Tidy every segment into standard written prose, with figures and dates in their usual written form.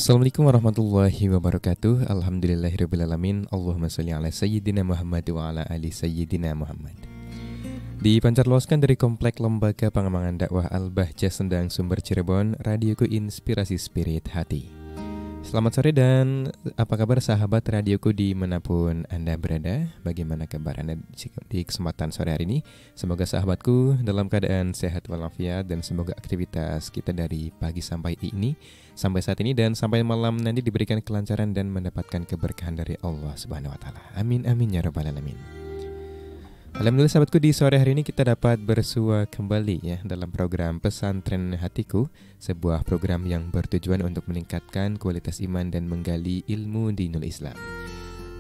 Assalamualaikum warahmatullahi wabarakatuh. Alhamdulillahirrabbilalamin. Allahumma sholli ala sayyidina Muhammad wa ala ali sayyidina Muhammad. Dipancarluaskan dari Komplek Lembaga Pengembangan Dakwah Al-Bahjah Sendang Sumber Cirebon, Radioku Inspirasi Spirit Hati. Selamat sore dan apa kabar sahabat radioku dimanapun Anda berada? Bagaimana kabar Anda di kesempatan sore hari ini? Semoga sahabatku dalam keadaan sehat walafiat dan semoga aktivitas kita dari pagi sampai saat ini dan sampai malam nanti diberikan kelancaran dan mendapatkan keberkahan dari Allah Subhanahu wa taala. Amin amin ya rabbal alamin. Alhamdulillah sahabatku, di sore hari ini kita dapat bersua kembali ya dalam program Pesantren Hatiku, sebuah program yang bertujuan untuk meningkatkan kualitas iman dan menggali ilmu dinul Islam.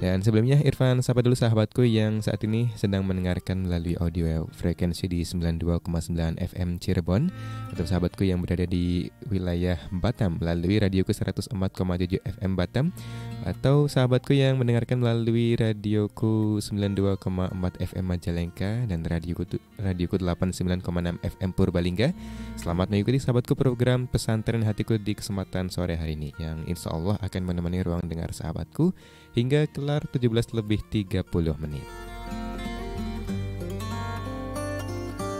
Dan sebelumnya Irfan sapa dulu sahabatku yang saat ini sedang mendengarkan melalui audio frekuensi di 92,9 FM Cirebon, atau sahabatku yang berada di wilayah Batam melalui radioku 104,7 FM Batam, atau sahabatku yang mendengarkan melalui radioku 92,4 FM Majalengka dan radioku 89,6 FM Purbalingga. Selamat mengikuti sahabatku program Pesantren Hatiku di kesempatan sore hari ini, yang insya Allah akan menemani ruang dengar sahabatku hingga kelar 17:30 menit.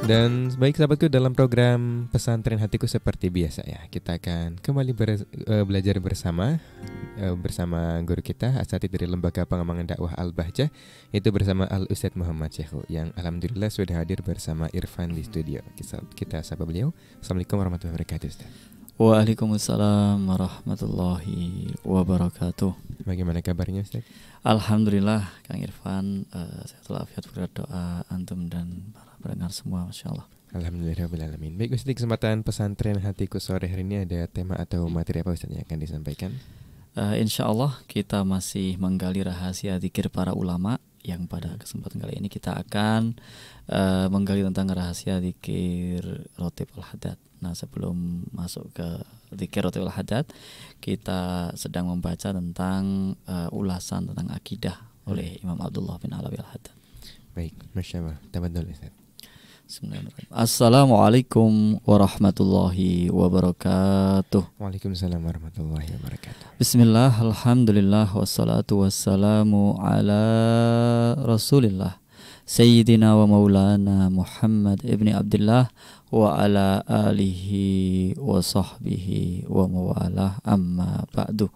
Dan baik sahabatku, dalam program Pesantren Hatiku seperti biasa ya, kita akan kembali belajar bersama guru kita Asatidz dari Lembaga Pengembangan Dakwah Al-Bahjah, itu bersama Al-Ustadz Muhammad Syekhu, yang alhamdulillah sudah hadir bersama Irfan di studio. Kita sapa beliau. Assalamualaikum warahmatullahi wabarakatuh, Ustaz. Waalaikumsalam warahmatullahi wabarakatuh. Bagaimana kabarnya, Ustaz? Alhamdulillah Kang Irfan, sehat walafiat, berdoa antum dan para pendengar semua, Masya Allah. Alhamdulillahirrahmanirrahim. Baik Ustaz, di kesempatan Pesantren Hatiku sore hari ini ada tema atau materi apa Ustaz yang akan disampaikan? Insya Allah kita masih menggali rahasia zikir para ulama, yang pada kesempatan kali ini kita akan menggali tentang rahasia zikir Rotib Al-Haddad. Nah, sebelum masuk ke zikir Rotib Al-Haddad, kita sedang membaca tentang ulasan tentang akidah oleh Imam Abdullah bin Alawi Al-Haddad. Baik, Masya Allah. Tafadhol Ustaz. Bismillahirrahmanirrahim. Assalamualaikum warahmatullahi wabarakatuh. Waalaikumsalam warahmatullahi wabarakatuh. Bismillah, alhamdulillah, wassalatu wassalamu ala rasulillah Sayyidina wa maulana Muhammad ibni Abdullah wa ala alihi wa sahbihi wa mawalah, amma ba'du.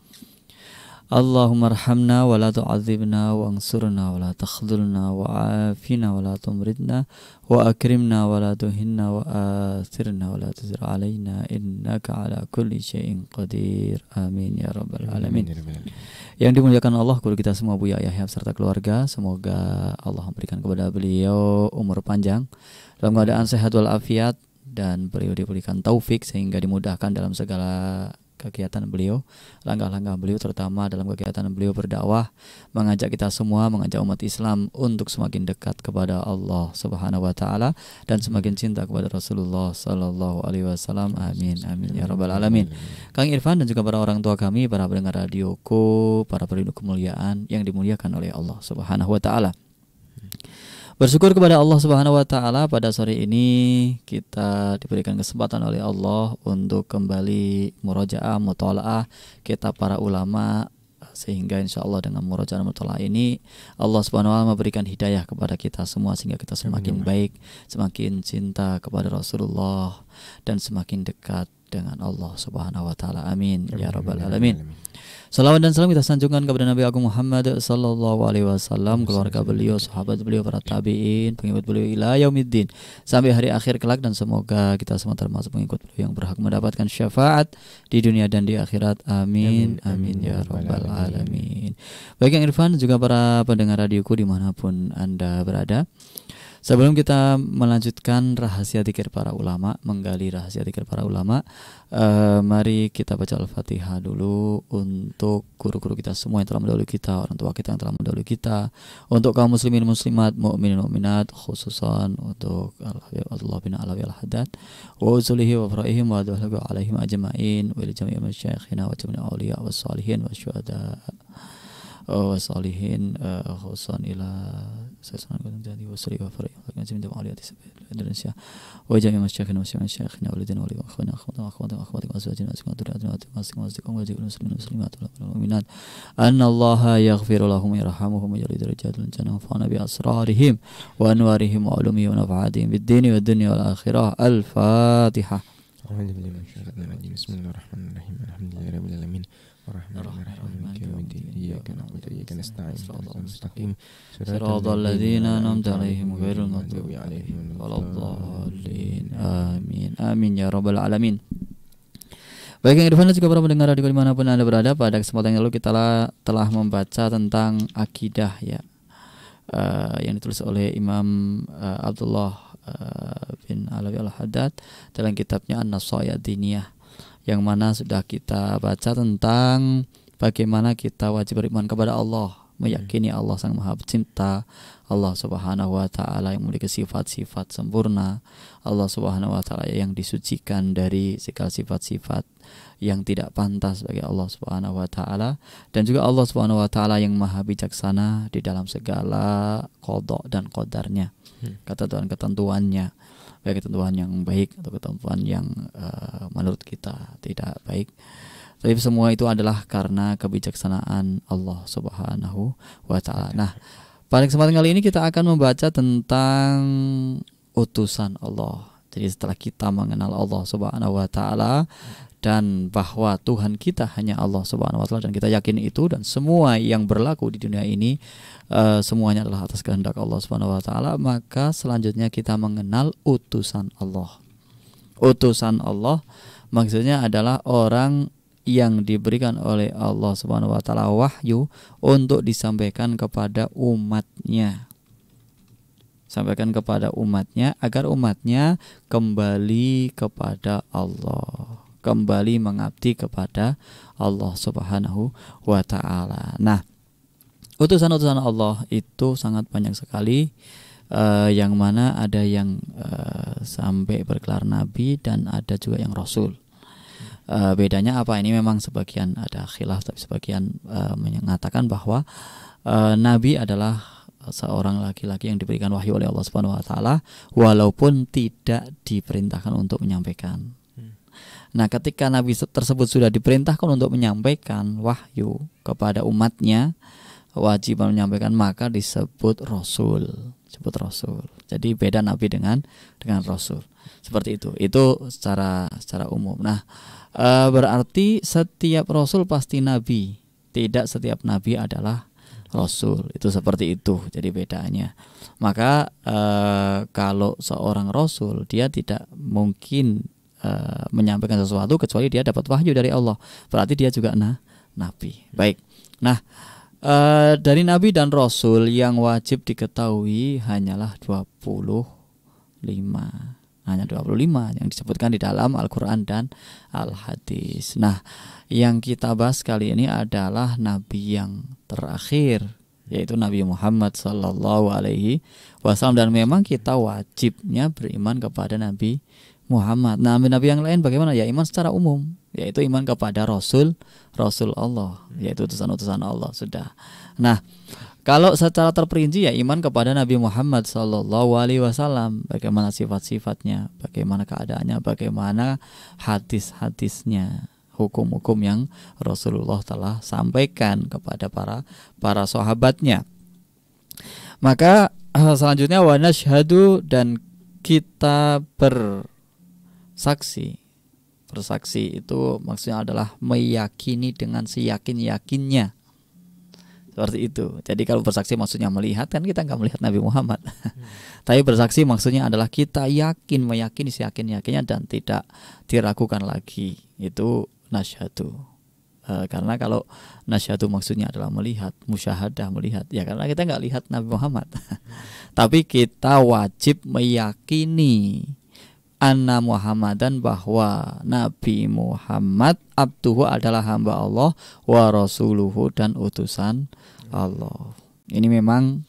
Allahumma arhamna wa la tu'adzibna wa ansurna wa la takhdhulna wa afina wa la tumridna wa akrimna wa la tuhinna wa athirna wa la tuzir alaina innaka ala kulli syai'in qadir. Amin ya rabbal alamin. Yang dimuliakan Allah, guru kita semua Buya Yahya serta keluarga, semoga Allah memberikan kepada beliau umur panjang dalam keadaan sehat walafiat, dan beliau diberikan taufik sehingga dimudahkan dalam segala kegiatan beliau, langkah-langkah beliau, terutama dalam kegiatan beliau berdakwah, mengajak kita semua, mengajak umat Islam untuk semakin dekat kepada Allah Subhanahu wa taala dan semakin cinta kepada Rasulullah sallallahu alaihi wasallam. Amin amin ya rabbal alamin. Kang Irfan dan juga para orang tua kami, para pendengar radioku, para penduduk kemuliaan yang dimuliakan oleh Allah Subhanahu wa taala. Bersyukur kepada Allah Subhanahu wa taala, pada sore ini kita diberikan kesempatan oleh Allah untuk kembali murajaah, mutalaah kitab para ulama, sehingga insyaallah dengan murajaah mutalaah ini Allah Subhanahu wa taala memberikan hidayah kepada kita semua sehingga kita semakin baik, semakin cinta kepada Rasulullah dan semakin dekat dengan Allah Subhanahu wa taala. Amin ya rabbal alamin. Salawat dan salam kita sanjungkan kepada Nabi Agung Muhammad sallallahu alaihi wasallam, keluarga beliau, sahabat beliau, para tabi'in, pengikut beliau ila yaumiddin, sampai hari akhir kelak, dan semoga kita semua termasuk pengikut beliau yang berhak mendapatkan syafaat di dunia dan di akhirat. Amin amin ya rabbal alamin. Baik Kang Irfan juga para pendengar radioku dimanapun Anda berada, sebelum kita melanjutkan rahasia zikir para ulama, menggali rahasia zikir para ulama, mari kita baca Al-Fatihah dulu untuk guru-guru kita semua yang telah mendahului kita, orang tua kita yang telah mendahului kita, untuk kaum muslimin muslimat, mukminin mukminat, khususan untuk Abdullah bin Alawi Al-Haddad wa usulihi wa fara'ihim wa adwalahu alaihim ajma'in wa ila jami'i masyayikhina wa jami'i awliya wa salihin wa syuhada. wasolihin khususan ila sasanan jadi wasli wa fari ngajim da aliyati Indonesia wa jami masyayikhina masyayikhina walidina wali akhwana akhwati azwajina muslimat wal mu'minat anna allaha yaghfiru lahum yarhamuhum wa yuridu rajatul jannah fa nabi asrarihim wa anwarihim wa ulumihim wa nafa'atihim bid dini wad dunya wal akhirah. Al-Fatihah. Bismillahirrahmanirrahim. Alhamdulillahirabbil alamin. Ar-Rahmanir-Rahim. Iyyaka na'budu wa iyyaka nasta'in. Mustaqim. Shiratal ladzina an'amta 'alaihim ghairil maghdubi 'alaihim waladdallin. Amin. Amin ya rabbal alamin. Baik yang irfan juga para pendengar radio dimanapun Anda berada, pada kesempatan yang lalu kita telah membaca tentang akidah ya, yang ditulis oleh Imam Abdullah bin Alawi Al-Haddad dalam kitabnya An-Nasai'ah Diniyah, yang mana sudah kita baca tentang bagaimana kita wajib beriman kepada Allah, meyakini Allah Sang Maha Pencipta, Allah Subhanahu wa taala yang memiliki sifat-sifat sempurna, Allah Subhanahu wa taala yang disucikan dari segala sifat-sifat yang tidak pantas bagi Allah Subhanahu wa taala, dan juga Allah Subhanahu wa taala yang maha bijaksana di dalam segala qada dan qadarnya, ketentuan-ketentuannya, baik ketentuan yang baik atau ketentuan yang menurut kita tidak baik. Tapi semua itu adalah karena kebijaksanaan Allah Subhanahu wa taala. Nah, pada kesempatan kali ini kita akan membaca tentang utusan Allah. Jadi setelah kita mengenal Allah Subhanahu wa taala dan bahwa Tuhan kita hanya Allah Subhanahu wa taala, dan kita yakin itu, dan semua yang berlaku di dunia ini semuanya adalah atas kehendak Allah Subhanahu wa taala, maka selanjutnya kita mengenal utusan Allah. Utusan Allah maksudnya adalah orang yang diberikan oleh Allah Subhanahu wa taala wahyu untuk disampaikan kepada umatnya. Sampaikan kepada umatnya agar umatnya kembali kepada Allah, kembali mengabdi kepada Allah Subhanahu wa taala. Nah, utusan-utusan Allah itu sangat banyak sekali, yang mana ada yang sampai bergelar nabi dan ada juga yang rasul. Bedanya apa? Ini memang sebagian ada khilaf, tapi sebagian mengatakan bahwa nabi adalah seorang laki-laki yang diberikan wahyu oleh Allah Subhanahu wa taala walaupun tidak diperintahkan untuk menyampaikan. Nah, ketika nabi tersebut sudah diperintahkan untuk menyampaikan wahyu kepada umatnya, wajib menyampaikan, maka disebut rasul, disebut rasul. Jadi beda nabi dengan rasul. Seperti itu. Itu secara umum. Nah, berarti setiap rasul pasti nabi, tidak setiap nabi adalah rasul. Itu seperti itu. Jadi bedanya. Maka kalau seorang rasul, dia tidak mungkin menyampaikan sesuatu kecuali dia dapat wahyu dari Allah. Berarti dia juga nabi. Baik. Nah, dari nabi dan rasul yang wajib diketahui hanyalah 25. Hanya 25 yang disebutkan di dalam Al-Quran dan Al-Hadis. Nah, yang kita bahas kali ini adalah nabi yang terakhir, yaitu Nabi Muhammad Sallallahu Alaihi Wasallam. Dan memang kita wajibnya beriman kepada Nabi Muhammad. Nah, nabi yang lain bagaimana? Ya iman secara umum, yaitu iman kepada Rasul Allah, yaitu utusan-utusan Allah sudah. Nah, kalau secara terperinci ya iman kepada Nabi Muhammad Sallallahu Alaihi Wasallam, bagaimana sifat-sifatnya, bagaimana keadaannya, bagaimana hadis-hadisnya, hukum-hukum yang Rasulullah telah sampaikan kepada para sahabatnya. Maka selanjutnya wa nasyhadu, dan kita bersaksi. Bersaksi itu maksudnya adalah meyakini dengan seyakin-yakinnya. Seperti itu. Jadi kalau bersaksi maksudnya melihat, kan kita nggak melihat Nabi Muhammad. Tapi bersaksi maksudnya adalah kita yakin, meyakini seyakin-yakinnya dan tidak diragukan lagi. Itu nasyhadu. Karena kalau nasyhadu maksudnya adalah melihat, musyahadah, melihat, ya karena kita nggak lihat Nabi Muhammad. Tapi kita wajib meyakini anna Muhammadan, bahwa Nabi Muhammad abduhu adalah hamba Allah, wa rasuluhu, dan utusan Allah. Ini memang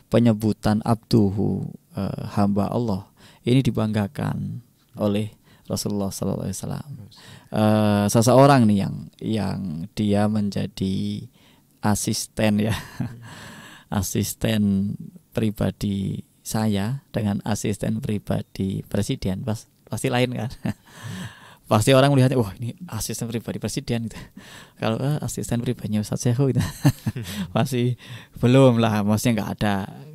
penyebutan abduhu, hamba Allah, ini dibanggakan oleh Rasulullah sallallahu alaihi wasallam. Seseorang nih yang dia menjadi asisten ya. Asisten pribadi saya dengan asisten pribadi presiden pasti lain kan. Pasti orang melihatnya, wah ini asisten pribadi presiden gitu. Kalau asisten pribadinya Ustaz Syekhu gitu. Pasti belum lah, maksudnya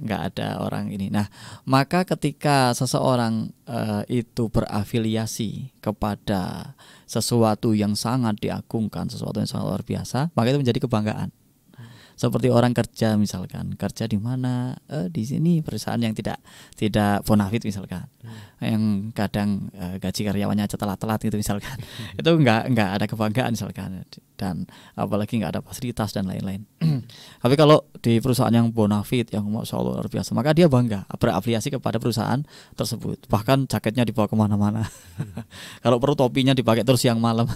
nggak ada orang ini. Nah, maka ketika seseorang itu berafiliasi kepada sesuatu yang sangat diagungkan, sesuatu yang sangat luar biasa, maka itu menjadi kebanggaan. Seperti orang kerja misalkan, kerja di mana? Di sini perusahaan yang tidak bonafit misalkan, yang kadang gaji karyawannya aja telat-telat gitu misalkan, itu nggak ada kebanggaan misalkan, dan apalagi nggak ada fasilitas dan lain-lain. Tapi kalau di perusahaan yang bonafit, yang masya Allah luar biasa, maka dia bangga berafiliasi kepada perusahaan tersebut. Bahkan jaketnya dibawa kemana-mana. Kalau perlu topinya dipakai terus siang malam.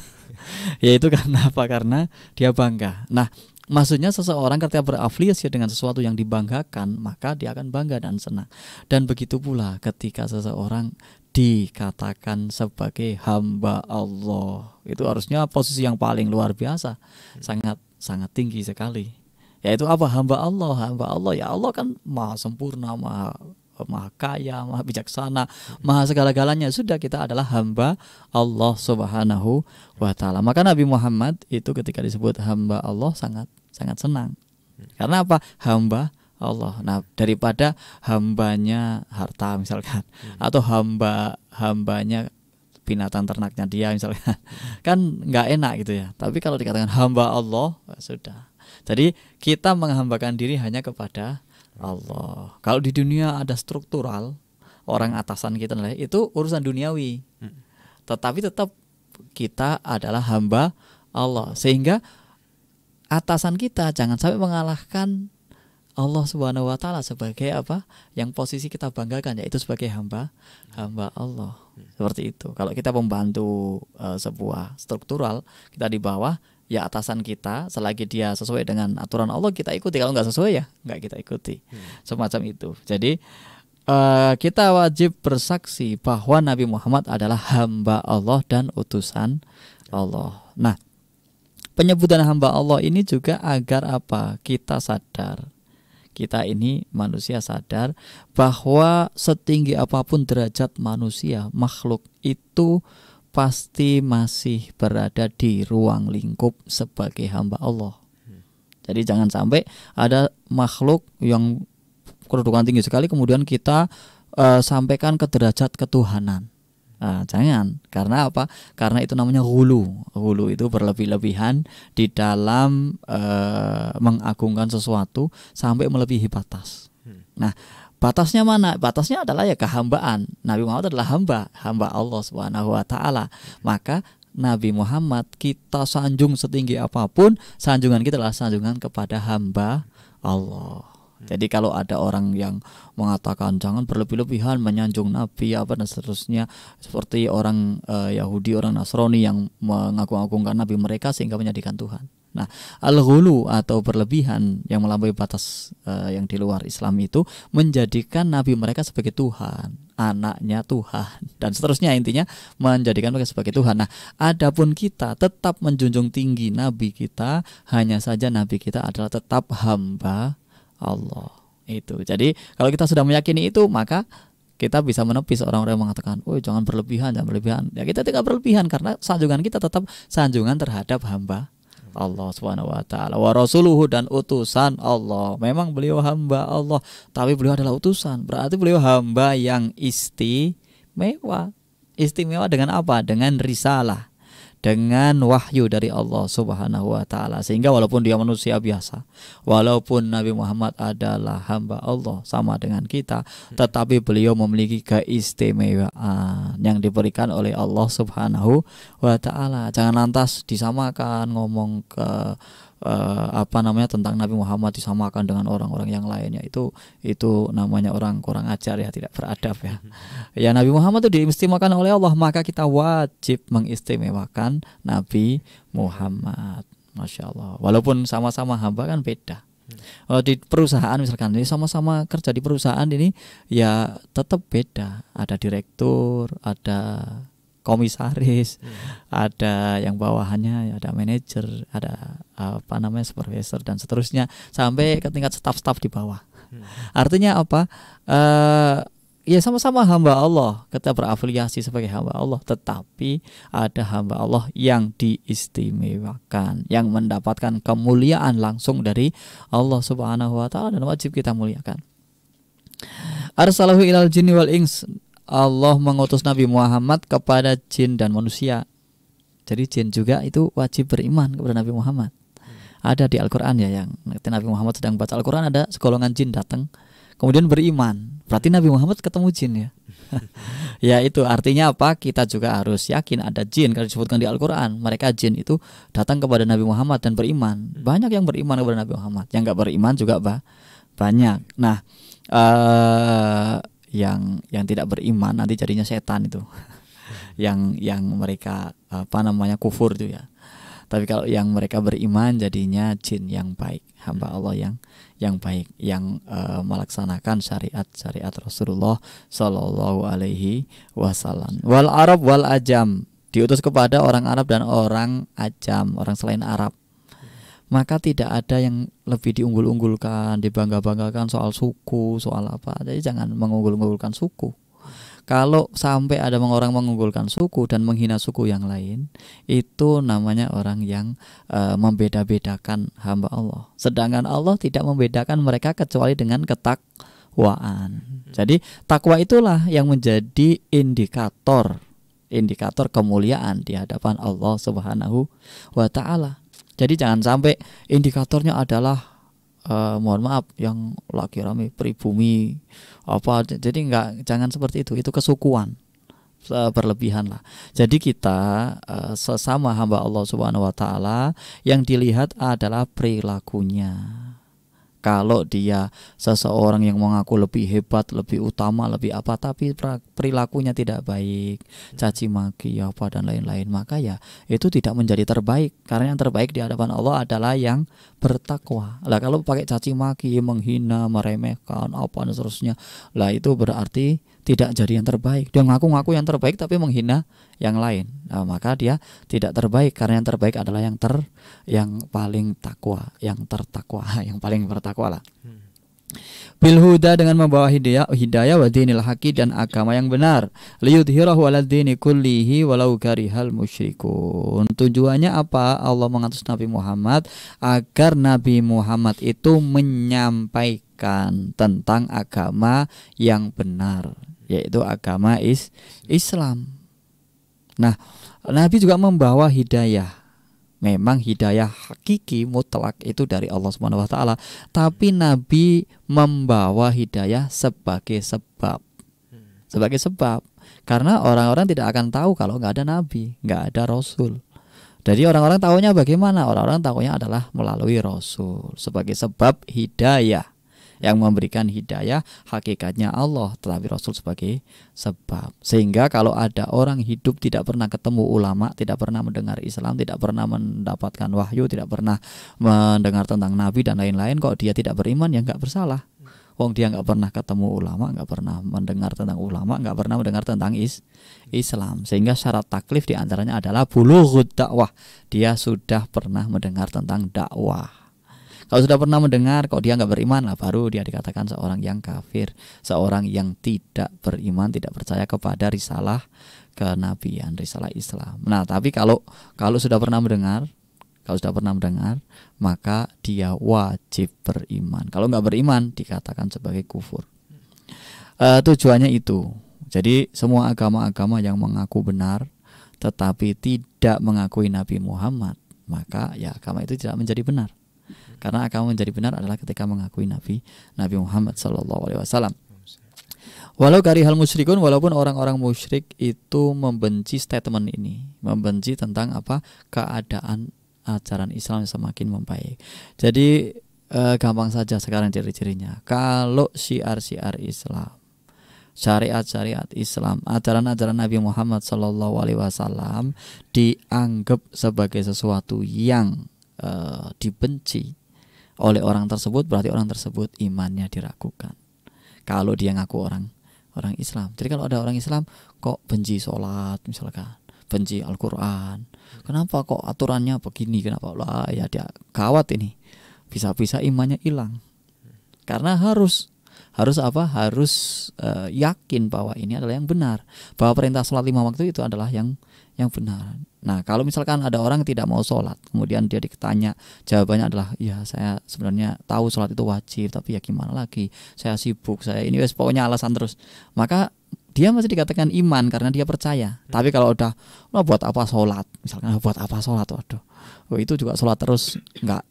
Ya itu karena apa? Karena dia bangga. Nah, maksudnya seseorang ketika berafiliasi dengan sesuatu yang dibanggakan, maka dia akan bangga dan senang. Dan begitu pula ketika seseorang dikatakan sebagai hamba Allah, itu harusnya posisi yang paling luar biasa, sangat tinggi sekali. Yaitu apa? Hamba Allah ya Allah kan maha sempurna, maha kaya, maha bijaksana, maha segala-galanya. Sudah, kita adalah hamba Allah Subhanahu wa ta'ala. Maka Nabi Muhammad itu ketika disebut hamba Allah sangat senang. Karena apa? Hamba Allah. Nah, daripada hambanya harta misalkan, atau hambanya binatang ternaknya dia misalkan, kan nggak enak gitu ya. Tapi kalau dikatakan hamba Allah, sudah. Jadi kita menghambakan diri hanya kepada Allah. Kalau di dunia ada struktural, orang atasan kita itu urusan duniawi. Tetapi tetap kita adalah hamba Allah, sehingga atasan kita jangan sampai mengalahkan Allah Subhanahu wa ta'ala sebagai apa? Yang posisi kita banggakan, yaitu sebagai hamba Allah. Seperti itu. Kalau kita membantu sebuah struktural, kita di bawah, ya atasan kita, selagi dia sesuai dengan aturan Allah kita ikuti. Kalau nggak sesuai ya nggak kita ikuti. Semacam itu. Jadi kita wajib bersaksi bahwa Nabi Muhammad adalah hamba Allah dan utusan Allah. Nah, penyebutan hamba Allah ini juga agar apa? Kita sadar, kita ini manusia sadar bahwa setinggi apapun derajat manusia, makhluk itu pasti masih berada di ruang lingkup sebagai hamba Allah. Jadi jangan sampai ada makhluk yang kedudukan tinggi sekali kemudian kita sampaikan ke derajat ketuhanan. Nah, jangan, karena apa? Karena itu namanya ghulu. Ghulu itu berlebih-lebihan di dalam mengagungkan sesuatu sampai melebihi batas. Nah, batasnya mana? Batasnya adalah ya kehambaan. Nabi Muhammad adalah hamba Allah Subhanahu wa ta'ala. Maka Nabi Muhammad kita sanjung setinggi apapun, sanjungan kita adalah sanjungan kepada hamba Allah. Jadi kalau ada orang yang mengatakan jangan berlebih-lebihan menyanjung Nabi apa dan seterusnya, seperti orang Yahudi, orang Nasrani yang mengagung-agungkan Nabi mereka sehingga menjadikan Tuhan. Nah, al-ghulu atau berlebihan yang melampaui batas yang di luar Islam itu menjadikan Nabi mereka sebagai Tuhan, anaknya Tuhan dan seterusnya, intinya menjadikan mereka sebagai Tuhan. Nah, adapun kita tetap menjunjung tinggi Nabi kita, hanya saja Nabi kita adalah tetap hamba Allah. Itu. Jadi kalau kita sudah meyakini itu, maka kita bisa menepis orang-orang yang mengatakan, "Oh, jangan berlebihan." Ya kita tidak berlebihan karena sanjungan kita tetap sanjungan terhadap hamba Allah Subhanahu wa ta'ala. Wa rasuluhu, dan utusan Allah. Memang beliau hamba Allah, tapi beliau adalah utusan. Berarti beliau hamba yang istimewa. Istimewa dengan apa? Dengan risalah, dengan wahyu dari Allah Subhanahu wa ta'ala. Sehingga walaupun dia manusia biasa, walaupun Nabi Muhammad adalah hamba Allah sama dengan kita, tetapi beliau memiliki keistimewaan yang diberikan oleh Allah Subhanahu wa ta'ala. Jangan lantas disamakan, ngomong ke tentang Nabi Muhammad disamakan dengan orang-orang yang lainnya. Itu namanya orang kurang ajar ya, tidak beradab ya. Ya, Nabi Muhammad itu diistimewakan oleh Allah, maka kita wajib mengistimewakan Nabi Muhammad. Masya Allah. Walaupun sama-sama hamba kan beda. Di perusahaan misalkan, ini sama-sama kerja di perusahaan ini ya tetap beda. Ada direktur, ada komisaris, ada yang bawahannya, ada manajer, ada supervisor dan seterusnya sampai ke tingkat staf-staf di bawah. Artinya apa? Ya sama-sama hamba Allah, kita berafiliasi sebagai hamba Allah, tetapi ada hamba Allah yang diistimewakan, yang mendapatkan kemuliaan langsung dari Allah Subhanahu wa taala dan wajib kita muliakan. Arsalahu ilal jinni wal ins. Allah mengutus Nabi Muhammad kepada jin dan manusia. Jadi jin juga itu wajib beriman kepada Nabi Muhammad. Ada di Al-Qur'an ya, yang Nabi Muhammad sedang baca Al-Qur'an, ada segolongan jin datang kemudian beriman. Berarti Nabi Muhammad ketemu jin ya. Ya itu artinya apa? Kita juga harus yakin ada jin. Kalau disebutkan di Al-Qur'an, mereka jin itu datang kepada Nabi Muhammad dan beriman. Banyak yang beriman kepada Nabi Muhammad. Yang enggak beriman juga banyak. Nah, yang tidak beriman nanti jadinya setan itu. yang mereka kufur itu ya. Tapi kalau yang mereka beriman jadinya jin yang baik, hamba Allah yang baik, yang melaksanakan syariat Rasulullah Sallallahu Alaihi Wasallam. Wal Arab wal Ajam, diutus kepada orang Arab dan orang Ajam, orang selain Arab. Maka tidak ada yang lebih diunggul-unggulkan, dibangga-banggakan soal suku, soal apa. Jadi jangan mengunggul-unggulkan suku. Kalau sampai ada orang mengunggulkan suku dan menghina suku yang lain, itu namanya orang yang membeda-bedakan hamba Allah. Sedangkan Allah tidak membedakan mereka kecuali dengan ketakwaan. Jadi takwa itulah yang menjadi indikator kemuliaan di hadapan Allah Subhanahu wa taala. Jadi jangan sampai indikatornya adalah mohon maaf yang lagi rame pribumi apa, jadi jangan seperti itu kesukuan berlebihan lah. Jadi kita sesama hamba Allah Subhanahu wa taala yang dilihat adalah perilakunya. Kalau dia seseorang yang mengaku lebih hebat, lebih utama, lebih apa, tapi perilakunya tidak baik, caci maki apa dan lain-lain, maka ya itu tidak menjadi terbaik. Karena yang terbaik di hadapan Allah adalah yang bertakwa. Lah kalau pakai caci maki, menghina, meremehkan apa dan seterusnya, lah itu berarti tidak jadi yang terbaik. Dia ngaku-ngaku yang terbaik tapi menghina yang lain. Nah, maka dia tidak terbaik, karena yang terbaik adalah yang paling takwa, yang tertakwa, yang paling bertakwa lah. Bil huda, dengan membawa hidayah wa dinil haqi, dan agama yang benar. Liyudhhirahu 'alad dini kullihi walau karihal musyrikun. Tujuannya apa? Allah mengutus Nabi Muhammad agar Nabi Muhammad itu menyampaikan tentang agama yang benar, yaitu agama Islam. Nah, Nabi juga membawa hidayah. Memang hidayah hakiki mutlak itu dari Allah Subhanahu wa taala, tapi Nabi membawa hidayah sebagai sebab. Sebagai sebab. Karena orang-orang tidak akan tahu kalau nggak ada nabi, nggak ada rasul. Jadi orang-orang tahunya bagaimana? Orang-orang tahunya adalah melalui rasul sebagai sebab hidayah. Yang memberikan hidayah hakikatnya Allah, tetapi Rasul sebagai sebab. Sehingga kalau ada orang hidup tidak pernah ketemu ulama, tidak pernah mendengar Islam, tidak pernah mendapatkan wahyu, tidak pernah mendengar tentang Nabi dan lain-lain, kok dia tidak beriman, ya nggak bersalah. Wong dia nggak pernah ketemu ulama, nggak pernah mendengar tentang ulama, nggak pernah mendengar tentang Islam. Sehingga syarat taklif diantaranya adalah bulughud dakwah. Dia sudah pernah mendengar tentang dakwah. Kalau sudah pernah mendengar, kok dia nggak beriman, lah baru dia dikatakan seorang yang kafir, seorang yang tidak beriman, tidak percaya kepada risalah kenabian, risalah Islam. Nah, tapi kalau sudah pernah mendengar, maka dia wajib beriman. Kalau nggak beriman, dikatakan sebagai kufur. Tujuannya itu. Jadi semua agama-agama yang mengaku benar, tetapi tidak mengakui Nabi Muhammad, maka ya agama itu tidak menjadi benar. Karena agama menjadi benar adalah ketika mengakui Nabi Muhammad SAW. Walau karihal musyrikun, walaupun orang-orang musyrik itu membenci statement ini, membenci tentang apa, keadaan ajaran Islam yang semakin membaik. Jadi gampang saja sekarang ciri-cirinya. Kalau syiar-syiar Islam, syariat-syariat Islam, ajaran-ajaran Nabi Muhammad SAW dianggap sebagai sesuatu yang dibenci oleh orang tersebut, berarti orang tersebut imannya diragukan. Kalau dia ngaku orang Islam. Jadi kalau ada orang Islam kok benci sholat misalkan, benci Al-Quran. Kenapa kok aturannya begini? Kenapa? Lah ya dia gawat ini. Bisa-bisa imannya hilang. Karena harus apa? Harus yakin bahwa ini adalah yang benar. Bahwa perintah sholat 5 waktu itu adalah yang benar. Nah, kalau misalkan ada orang yang tidak mau sholat, kemudian dia ditanya, jawabannya adalah, ya saya sebenarnya tahu sholat itu wajib, tapi ya gimana lagi, saya sibuk, saya ini wes pokoknya alasan terus. Maka dia masih dikatakan iman karena dia percaya. Tapi kalau udah, buat apa sholat, misalkan buat apa sholat, waduh, itu juga sholat terus nggak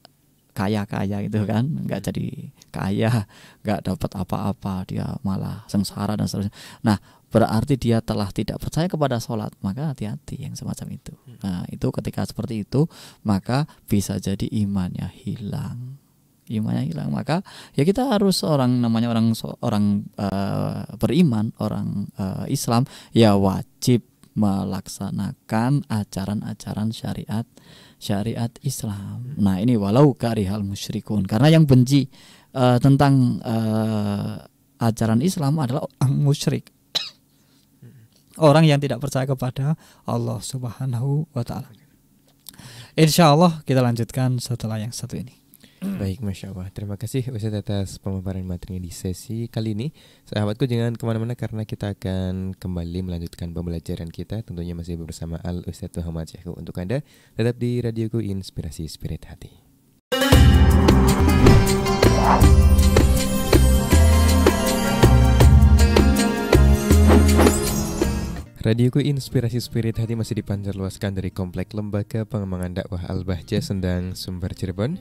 kaya gitu kan, nggak jadi kaya, nggak dapat apa-apa, dia malah sengsara dan seterusnya. Nah, berarti dia telah tidak percaya kepada sholat, maka hati-hati yang semacam itu. Nah, itu ketika seperti itu, maka bisa jadi imannya hilang. Maka ya kita harus orang beriman, orang Islam, ya wajib melaksanakan ajaran-ajaran syariat Islam. Nah, ini walau karihal musyrikun, karena yang benci tentang ajaran Islam adalah orang musyrik, orang yang tidak percaya kepada Allah Subhanahu wa ta'ala. Insyaallah kita lanjutkan setelah yang satu ini. Baik, Masya Allah. Terima kasih Ustaz atas pemaparan materinya di sesi kali ini. Sahabatku, jangan kemana-mana karena kita akan kembali melanjutkan pembelajaran kita. Tentunya masih bersama Al-Ustaz Muhammad Syekhu. Untuk Anda, tetap di Radioku Inspirasi Spirit Hati. Radioku Inspirasi Spirit Hati masih dipancarluaskan dari Komplek Lembaga Pengembangan Dakwah Al-Bahjah, Sendang, Sumber, Cirebon.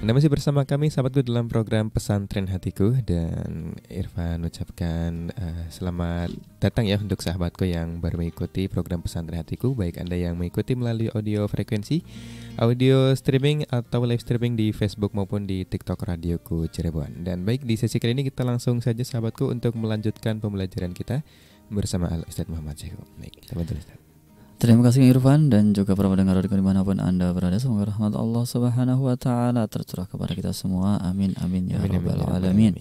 Anda masih bersama kami sahabatku dalam program Pesantren Hatiku, dan Irfan ucapkan selamat datang ya untuk sahabatku yang baru mengikuti program Pesantren Hatiku, baik Anda yang mengikuti melalui audio frekuensi, audio streaming atau live streaming di Facebook maupun di TikTok Radioku Cirebon. Dan baik, di sesi kali ini kita langsung saja sahabatku untuk melanjutkan pembelajaran kita bersama Al-Ustaz Muhammad Syekhu. Baik, teman-teman Ustaz. Terima kasih Irfan dan juga para pendengar radio dimanapun Anda berada. Semoga rahmat Allah Subhanahu wa ta'ala tercurah kepada kita semua. Amin amin ya rabbal alamin.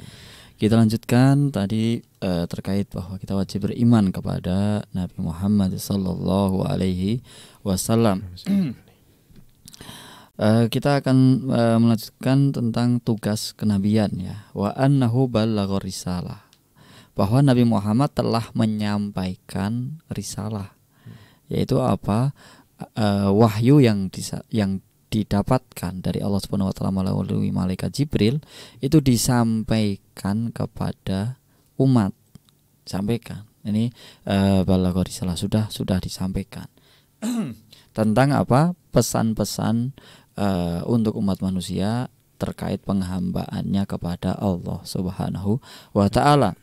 Kita lanjutkan tadi terkait bahwa kita wajib beriman kepada Nabi Muhammad sallallahu alaihi wasallam. Kita akan melanjutkan tentang tugas kenabian ya. Wa annahu ballagha risalah. Bahwa Nabi Muhammad telah menyampaikan risalah, yaitu apa? Wahyu yang didapatkan dari Allah Subhanahu wa taala melalui malaikat Jibril itu disampaikan kepada umat. Sampaikan. Ini balagha risalah, sudah disampaikan. Tentang apa? Pesan-pesan untuk umat manusia terkait penghambaannya kepada Allah Subhanahu wa taala.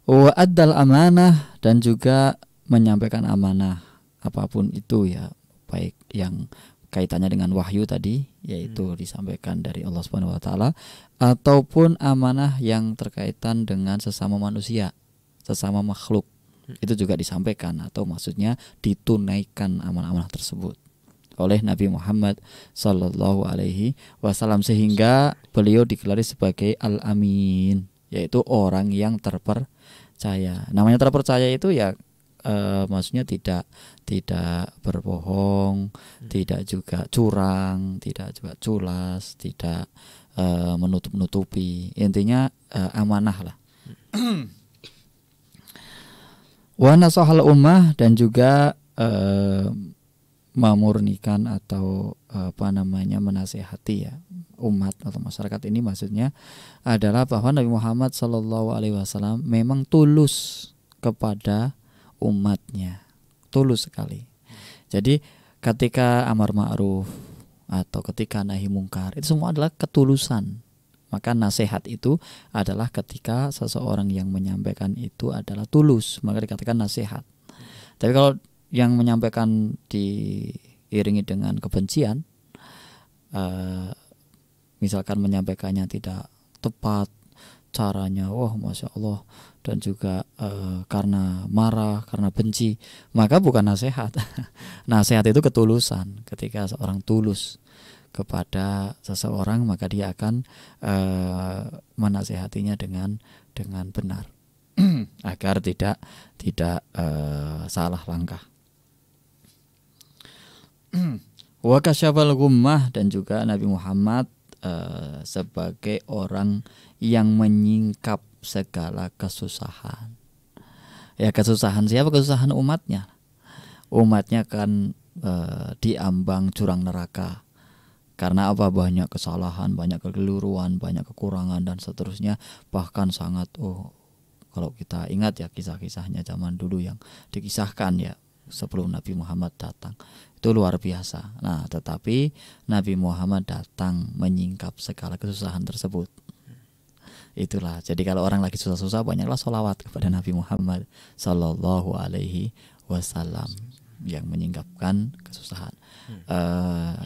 Wa addal amanah, dan juga menyampaikan amanah apapun itu ya, baik yang kaitannya dengan wahyu tadi, yaitu disampaikan dari Allah Subhanahu wa taala, ataupun amanah yang terkaitan dengan sesama manusia, sesama makhluk. Itu juga disampaikan, atau maksudnya ditunaikan amanah-amanah tersebut oleh Nabi Muhammad sallallahu alaihi wasallam, sehingga beliau digelari sebagai Al-Amin, yaitu orang yang terpercaya. Namanya terpercaya itu ya maksudnya tidak berbohong, tidak juga curang, tidak juga culas, tidak menutup-nutupi. Intinya amanah lah. Wa nasahal ummah, dan juga memurnikan atau menasihati ya umat atau masyarakat. Ini maksudnya adalah bahwa Nabi Muhammad sallallahu alaihi wasallam memang tulus kepada umatnya, tulus sekali. Jadi ketika amar ma'ruf atau ketika nahi mungkar, itu semua adalah ketulusan. Maka nasihat itu adalah ketika seseorang yang menyampaikan itu adalah tulus, maka dikatakan nasihat. Tapi kalau yang menyampaikan diiringi dengan kebencian, misalkan menyampaikannya tidak tepat caranya, Masya Allah, dan juga karena marah, karena benci, maka bukan nasihat. Nasihat itu ketulusan. Ketika seorang tulus kepada seseorang, maka dia akan menasihatinya dengan benar agar tidak salah langkah. Wa kasyafal ghummah, dan juga Nabi Muhammad sebagai orang yang menyingkap segala kesusahan. Ya, kesusahan siapa? Kesusahan umatnya. Umatnya kan diambang jurang neraka. Karena apa? Banyak kesalahan, banyak kekeliruan, banyak kekurangan dan seterusnya. Bahkan sangat kalau kita ingat ya kisah-kisahnya zaman dulu yang dikisahkan ya sebelum Nabi Muhammad datang, itu luar biasa. Nah, tetapi Nabi Muhammad datang menyingkap segala kesusahan tersebut. Itulah, jadi kalau orang lagi susah-susah, banyaklah sholawat kepada Nabi Muhammad Sallallahu Alaihi Wasallam yang menyingkapkan kesusahan.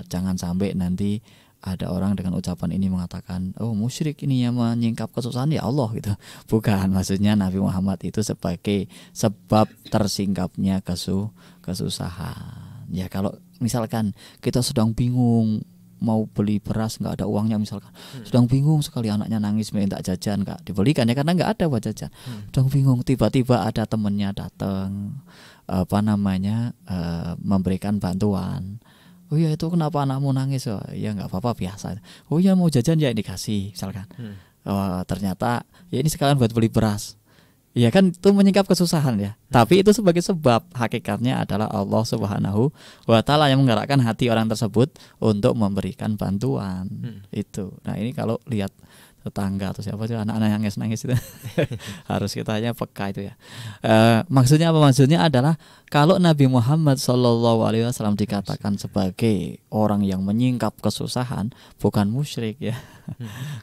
Jangan sampai nanti ada orang dengan ucapan ini mengatakan, oh musyrik ini yang menyingkap kesusahan, ya Allah gitu. Bukan, maksudnya Nabi Muhammad itu sebagai sebab tersingkapnya kesusahan. Ya kalau misalkan kita sedang bingung mau beli beras, nggak ada uangnya misalkan, sedang bingung sekali, anaknya nangis minta jajan, nggak dibelikan ya karena nggak ada buat jajan. Sedang bingung, tiba-tiba ada temennya datang, memberikan bantuan. Oh iya, itu kenapa anakmu nangis? Oh, ya nggak apa-apa, biasa. Oh iya, mau jajan ya dikasih misalkan. Ternyata ya ini sekalian buat beli beras. Ya kan, itu menyingkap kesusahan ya. Tapi itu sebagai sebab, hakikatnya adalah Allah Subhanahu wa Ta'ala yang menggerakkan hati orang tersebut untuk memberikan bantuan. Itu. Nah, ini kalau lihat tetangga atau siapa tuh anak-anak yang nangis itu harus kita hanya peka itu ya. Maksudnya apa? Maksudnya adalah kalau Nabi Muhammad SAW dikatakan sebagai orang yang menyingkap kesusahan, bukan musyrik ya.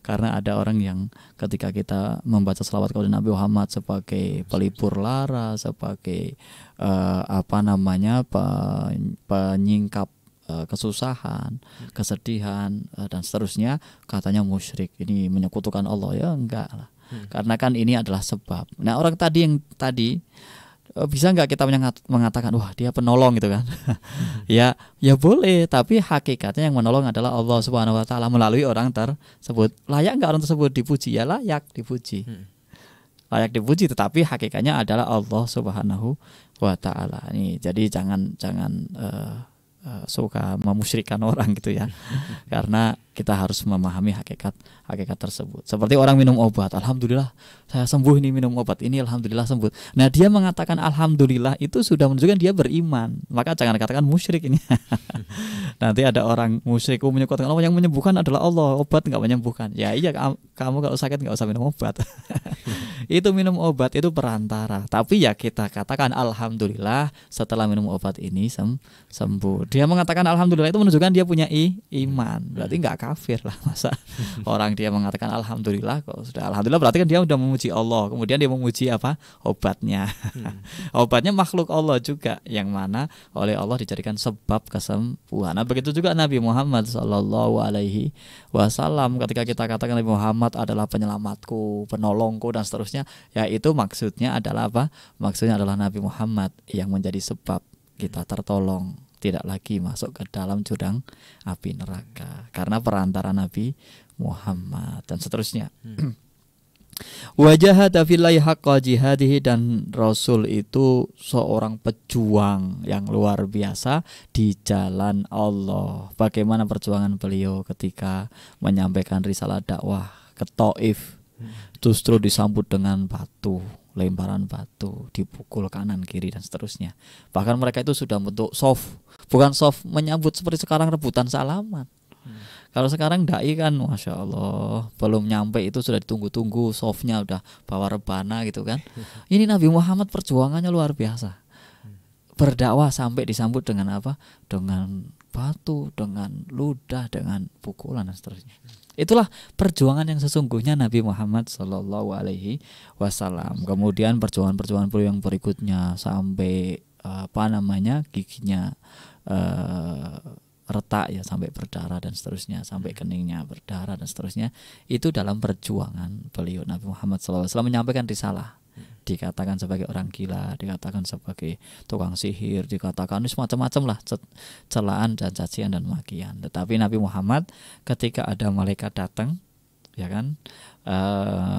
Karena ada orang yang ketika kita membaca selawat kepada Nabi Muhammad sebagai pelipur lara, sebagai penyingkap kesusahan, kesedihan dan seterusnya, katanya musyrik, ini menyekutukan Allah. Ya enggak lah. Karena kan ini adalah sebab. Nah, orang tadi bisa nggak kita mengatakan wah dia penolong gitu kan? ya boleh, tapi hakikatnya yang menolong adalah Allah Subhanahu wa Ta'ala melalui orang tersebut. Layak nggak orang tersebut dipuji? Ya layak dipuji. Layak dipuji, tetapi hakikatnya adalah Allah Subhanahu wa Ta'ala. Nih, jadi jangan suka memusyrikkan orang gitu ya. Karena kita harus memahami hakikat tersebut. Seperti orang minum obat, alhamdulillah saya sembuh ini, minum obat ini alhamdulillah sembuh. Nah, dia mengatakan alhamdulillah itu sudah menunjukkan dia beriman. Maka jangan katakan musyrik ini. Nanti ada orang musyrik menyekutukan Allah, yang menyembuhkan adalah Allah, obat nggak menyembuhkan. Ya iya, kamu kalau sakit nggak usah minum obat. Itu minum obat itu perantara. Tapi ya kita katakan alhamdulillah setelah minum obat ini sembuh. Dia mengatakan alhamdulillah itu menunjukkan dia punya iman. Berarti nggak kafir lah. Masa orang dia mengatakan alhamdulillah, kok sudah alhamdulillah berarti kan dia sudah memuji Allah. Kemudian dia memuji apa? Obatnya. Obatnya makhluk Allah juga, yang mana oleh Allah dijadikan sebab kesembuhan. Nah, begitu juga Nabi Muhammad Sallallahu Alaihi Wasallam. Ketika kita katakan Nabi Muhammad adalah penyelamatku, penolongku dan seterusnya, ya itu maksudnya adalah apa? Maksudnya adalah Nabi Muhammad yang menjadi sebab kita tertolong, tidak lagi masuk ke dalam jurang api neraka karena perantara Nabi Muhammad dan seterusnya. Wajahada fillahi haqqa jihadihi, dan Rasul itu seorang pejuang yang luar biasa di jalan Allah. Bagaimana perjuangan beliau ketika menyampaikan risalah dakwah ke Taif, justru disambut dengan batu, lemparan batu, dipukul kanan kiri dan seterusnya. Bahkan mereka itu sudah bentuk soft, bukan soft menyambut seperti sekarang rebutan salaman. Kalau sekarang dai kan Masya Allah, belum nyampe itu sudah ditunggu-tunggu, softnya udah bawa rebana gitu kan. Ini Nabi Muhammad perjuangannya luar biasa. Berdakwah sampai disambut dengan apa? Dengan batu, dengan ludah, dengan pukulan dan seterusnya. Itulah perjuangan yang sesungguhnya Nabi Muhammad Sallallahu Alaihi Wasallam. Kemudian perjuangan beliau yang berikutnya sampai giginya retak ya, sampai berdarah dan seterusnya, sampai keningnya berdarah dan seterusnya. Itu dalam perjuangan beliau Nabi Muhammad SAW menyampaikan risalah. Dikatakan sebagai orang gila, dikatakan sebagai tukang sihir, dikatakan semacam-macam lah celaan dan cacian dan makian. Tetapi Nabi Muhammad ketika ada malaikat datang, ya kan,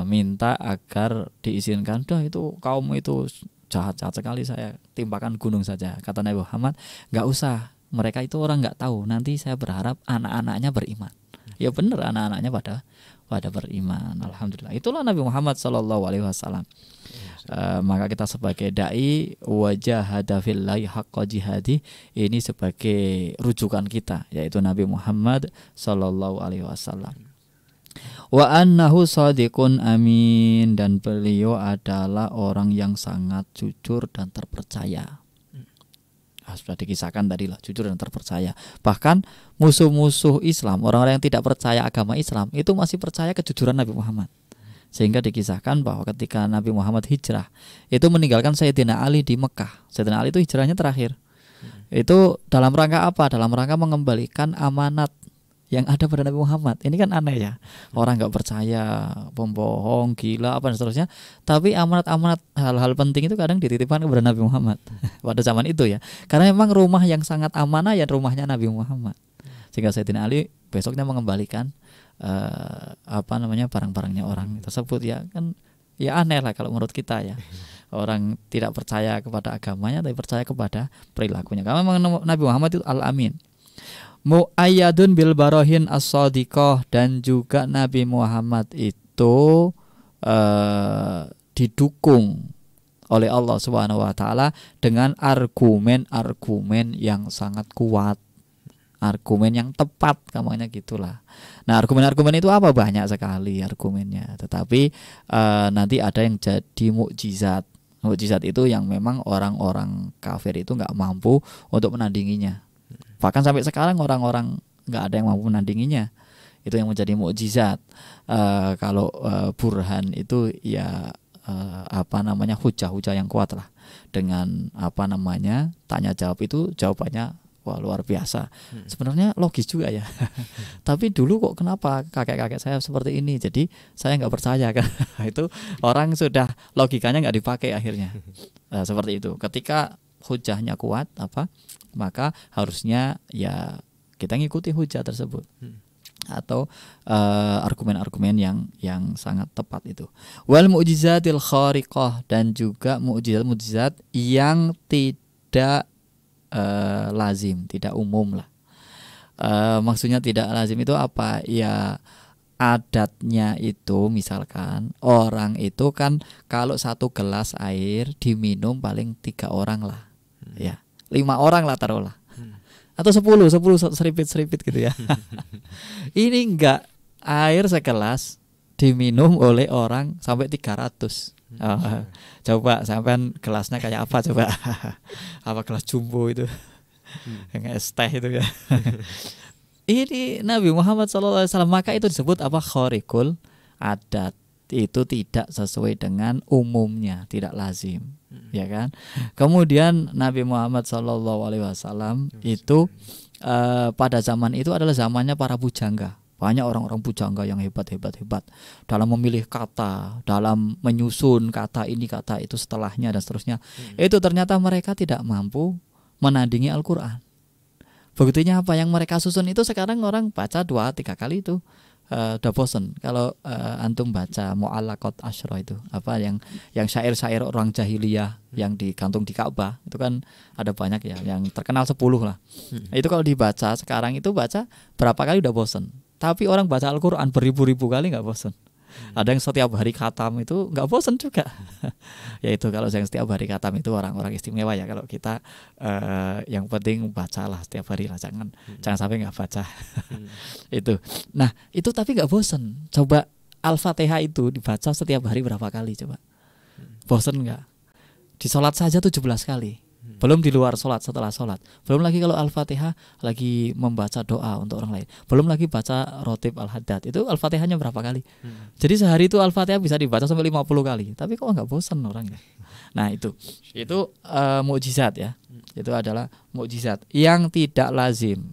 minta agar diizinkan, dah itu kaum itu jahat sekali, saya timpakan gunung saja. Kata Nabi Muhammad, nggak usah mereka itu orang nggak tahu. Nanti saya berharap anak-anaknya beriman. Ya benar, anak-anaknya pada beriman. Alhamdulillah. Itulah Nabi Muhammad SAW. Maka kita sebagai dai wajahada fillahi haqqa jihadi, ini sebagai rujukan kita, yaitu Nabi Muhammad SAW. Wa annahu shadiqun amin, dan beliau adalah orang yang sangat jujur dan terpercaya. Sudah dikisahkan tadi lah, jujur dan terpercaya. Bahkan musuh-musuh Islam, orang-orang yang tidak percaya agama Islam, itu masih percaya kejujuran Nabi Muhammad. Sehingga dikisahkan bahwa ketika Nabi Muhammad hijrah, itu meninggalkan Sayyidina Ali di Mekah. Sayyidina Ali itu hijrahnya terakhir. Itu dalam rangka apa? Dalam rangka mengembalikan amanat yang ada pada Nabi Muhammad. Ini kan aneh ya, orang nggak percaya, pembohong, gila, apa dan seterusnya. Tapi amanat-amanat hal-hal penting itu kadang dititipkan kepada Nabi Muhammad pada zaman itu ya. Karena memang rumah yang sangat amanah ya rumahnya Nabi Muhammad. Sehingga Sayyidina Ali besoknya mengembalikan barang-barangnya orang tersebut ya. Kan ya aneh lah kalau menurut kita ya. Orang tidak percaya kepada agamanya tapi percaya kepada perilakunya. Karena memang Nabi Muhammad itu al-amin. Mu'ayyadun bil barohin as-sadiqah, dan juga Nabi Muhammad itu didukung oleh Allah Subhanahu wa taala dengan argumen-argumen yang sangat kuat, argumen yang tepat, kamunya gitulah. Nah, argumen-argumen itu apa? Banyak sekali argumennya, tetapi nanti ada yang jadi mukjizat. Mukjizat itu yang memang orang-orang kafir itu nggak mampu untuk menandinginya. Bahkan sampai sekarang orang-orang nggak ada yang mampu menandinginya. Itu yang menjadi mukjizat. Kalau burhan itu ya hujah-hujah yang kuat lah. Dengan tanya jawab itu jawabannya wah luar biasa. Sebenarnya logis juga ya. Tapi dulu kok kenapa kakek-kakek saya seperti ini? Jadi saya nggak percaya kan. Itu orang sudah logikanya nggak dipakai akhirnya. Seperti itu. Ketika hujahnya kuat maka harusnya ya kita ngikuti hujah tersebut atau argumen-argumen yang sangat tepat itu. Wal mu'jizatil khariqah, dan juga mukjizat-mukjizat yang tidak lazim, tidak umum lah. Maksudnya tidak lazim itu apa? Ya adatnya itu misalkan orang itu kan kalau 1 gelas air diminum paling 3 orang lah. Ya, 5 orang lah taruhlah. Atau 10 seripit-seripit gitu ya. Ini enggak, air segelas diminum oleh orang sampai 300. Coba sampean gelasnya kayak apa coba? Apa gelas jumbo itu? Yang es teh itu ya. Ini Nabi Muhammad SAW, maka itu disebut apa? Khariqul adat. Itu tidak sesuai dengan umumnya, tidak lazim, ya kan? Kemudian Nabi Muhammad SAW itu pada zaman itu adalah zamannya para pujangga. Banyak orang-orang pujangga yang hebat dalam memilih kata, dalam menyusun kata ini kata itu setelahnya dan seterusnya. Itu ternyata mereka tidak mampu menandingi Al-Quran. Buktinya apa? Yang mereka susun itu sekarang orang baca 2-3 kali itu udah bosen. Kalau antum baca Mu'allaqat Asyra itu apa yang syair-syair orang jahiliyah yang digantung di Ka'bah itu kan ada banyak ya, yang terkenal 10 lah. Itu kalau dibaca sekarang itu baca berapa kali udah bosen. Tapi orang baca Al-Quran beribu-ribu kali nggak bosen. Ada yang setiap hari khatam itu nggak bosen juga. Yaitu kalau yang setiap hari khatam itu orang-orang istimewa ya. Kalau kita yang penting bacalah setiap hari lah, jangan sampai nggak baca. Itu. Nah itu tapi nggak bosen. Coba Al-Fatihah itu dibaca setiap hari berapa kali coba? Bosen nggak? Di sholat saja 17 kali. Belum di luar sholat, setelah sholat. Belum lagi kalau Al-Fatihah lagi membaca doa untuk orang lain. Belum lagi baca rotib Al-Haddad. Itu Al-Fatihahnya berapa kali? Jadi sehari itu Al-Fatihah bisa dibaca sampai 50 kali. Tapi kok nggak bosan orangnya? Nah itu mukjizat ya. Itu adalah mukjizat yang tidak lazim.